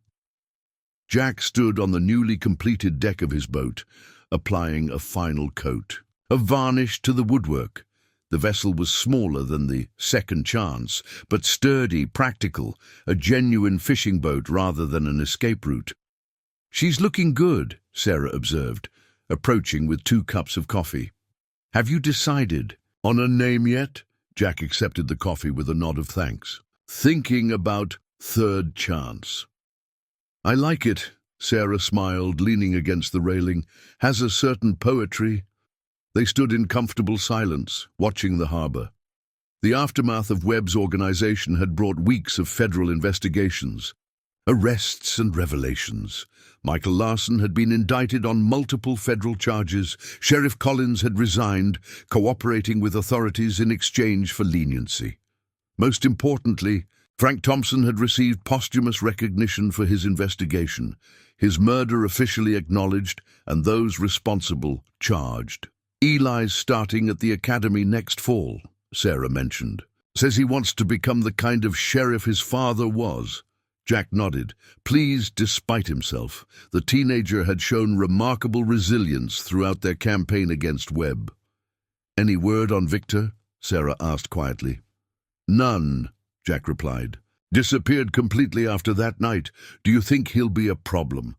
Jack stood on the newly completed deck of his boat, applying a final coat of varnish to the woodwork. The vessel was smaller than the Second Chance, but sturdy, practical, a genuine fishing boat rather than an escape route. "She's looking good," Sarah observed. approaching with 2 cups of coffee. "Have you decided on a name yet?" Jack accepted the coffee with a nod of thanks. "Thinking about Third Chance." "I like it," Sarah smiled, leaning against the railing. "Has a certain poetry." They stood in comfortable silence, watching the harbor. The aftermath of Webb's organization had brought weeks of federal investigations, arrests and revelations. Michael Larson had been indicted on multiple federal charges. Sheriff Collins had resigned, cooperating with authorities in exchange for leniency. Most importantly, Frank Thompson had received posthumous recognition for his investigation, his murder officially acknowledged, and those responsible charged. "Eli's starting at the academy next fall," Sarah mentioned. "Says he wants to become the kind of sheriff his father was." Jack nodded, pleased despite himself. The teenager had shown remarkable resilience throughout their campaign against Webb. "Any word on Victor?" Sarah asked quietly. "None," Jack replied. "Disappeared completely after that night. Do you think he'll be a problem?"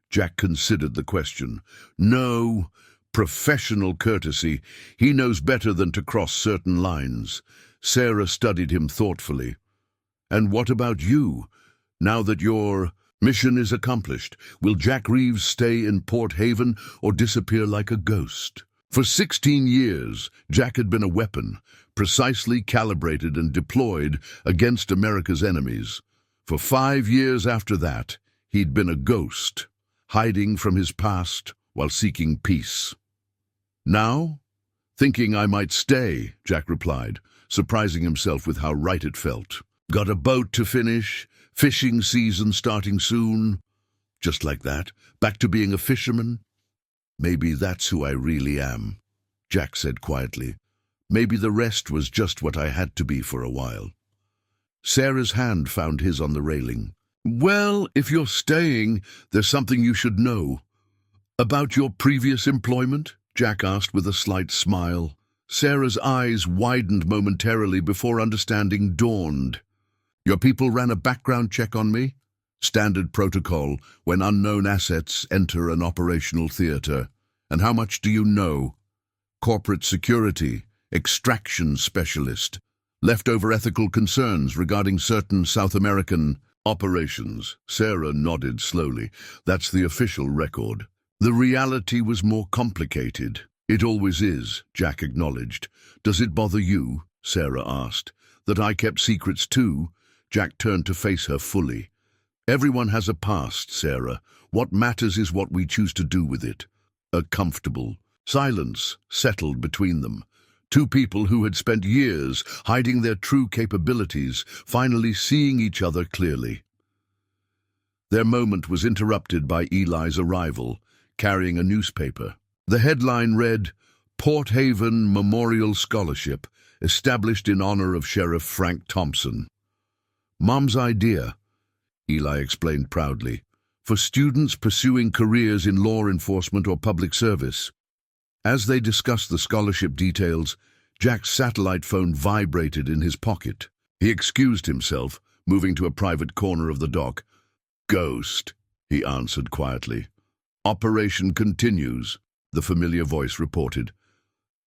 Jack considered the question. "No. Professional courtesy. He knows better than to cross certain lines." Sarah studied him thoughtfully. "And what about you? Now that your mission is accomplished, will Jack Reeves stay in Port Haven or disappear like a ghost?" For 16 years, Jack had been a weapon, precisely calibrated and deployed against America's enemies. For 5 years after that, he'd been a ghost, hiding from his past while seeking peace. "Now? Thinking I might stay," Jack replied, surprising himself with how right it felt. "Got a boat to finish, fishing season starting soon." Just like that, back to being a fisherman. "Maybe that's who I really am," Jack said quietly. "Maybe the rest was just what I had to be for a while." Sarah's hand found his on the railing. "Well, if you're staying, there's something you should know." "About your previous employment?" Jack asked with a slight smile. Sarah's eyes widened momentarily before understanding dawned. "Your people ran a background check on me? Standard protocol when unknown assets enter an operational theater. And how much do you know? Corporate security, extraction specialist, leftover ethical concerns regarding certain South American operations." Sarah nodded slowly. "That's the official record." "The reality was more complicated." "It always is," Jack acknowledged. "Does it bother you?" Sarah asked. "That I kept secrets too?" Jack turned to face her fully. "Everyone has a past, Sarah. What matters is what we choose to do with it." A comfortable silence settled between them. Two people who had spent years hiding their true capabilities, finally seeing each other clearly. Their moment was interrupted by Eli's arrival, carrying a newspaper. The headline read, "Port Haven Memorial Scholarship, established in honor of Sheriff Frank Thompson." "Mom's idea," Eli explained proudly, "for students pursuing careers in law enforcement or public service." As they discussed the scholarship details, Jack's satellite phone vibrated in his pocket. He excused himself, moving to a private corner of the dock. "Ghost," he answered quietly. "Operation continues," the familiar voice reported.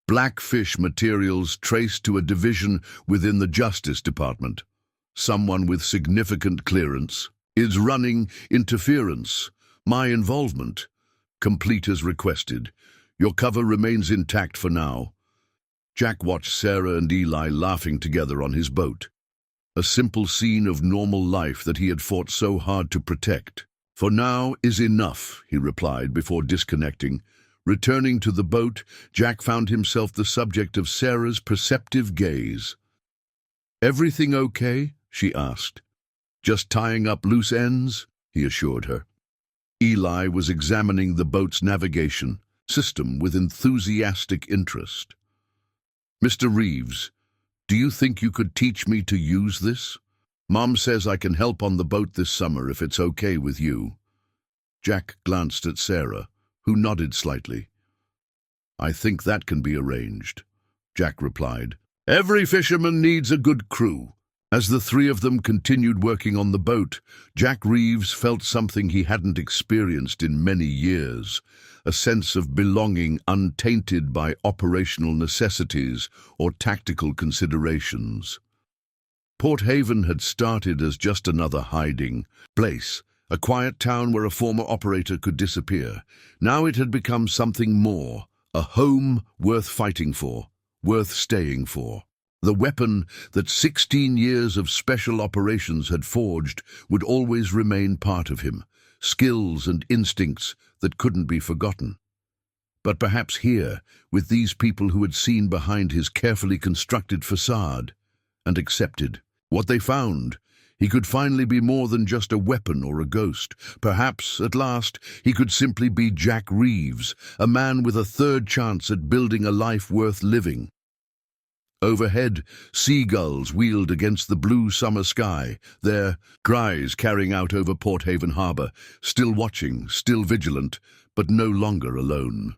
"Blackfish materials traced to a division within the Justice Department. Someone with significant clearance is running interference. My involvement. Complete as requested. Your cover remains intact for now." Jack watched Sarah and Eli laughing together on his boat. A simple scene of normal life that he had fought so hard to protect. "For now is enough," he replied before disconnecting. Returning to the boat, Jack found himself the subject of Sarah's perceptive gaze. "Everything okay?" she asked. "Just tying up loose ends," he assured her. Eli was examining the boat's navigation system with enthusiastic interest. "Mr. Reeves, do you think you could teach me to use this? Mom says I can help on the boat this summer if it's okay with you." Jack glanced at Sarah, who nodded slightly. "I think that can be arranged," Jack replied. "Every fisherman needs a good crew," As the three of them continued working on the boat, Jack Reeves felt something he hadn't experienced in many years, a sense of belonging untainted by operational necessities or tactical considerations. Port Haven had started as just another hiding place, a quiet town where a former operator could disappear. Now it had become something more, a home worth fighting for, worth staying for. The weapon that 16 years of special operations had forged would always remain part of him, skills and instincts that couldn't be forgotten. But perhaps here, with these people who had seen behind his carefully constructed facade and accepted what they found, he could finally be more than just a weapon or a ghost. Perhaps, at last, he could simply be Jack Reeves, a man with a third chance at building a life worth living. Overhead, seagulls wheeled against the blue summer sky, their cries carrying out over Port Haven harbour, still watching, still vigilant, but no longer alone.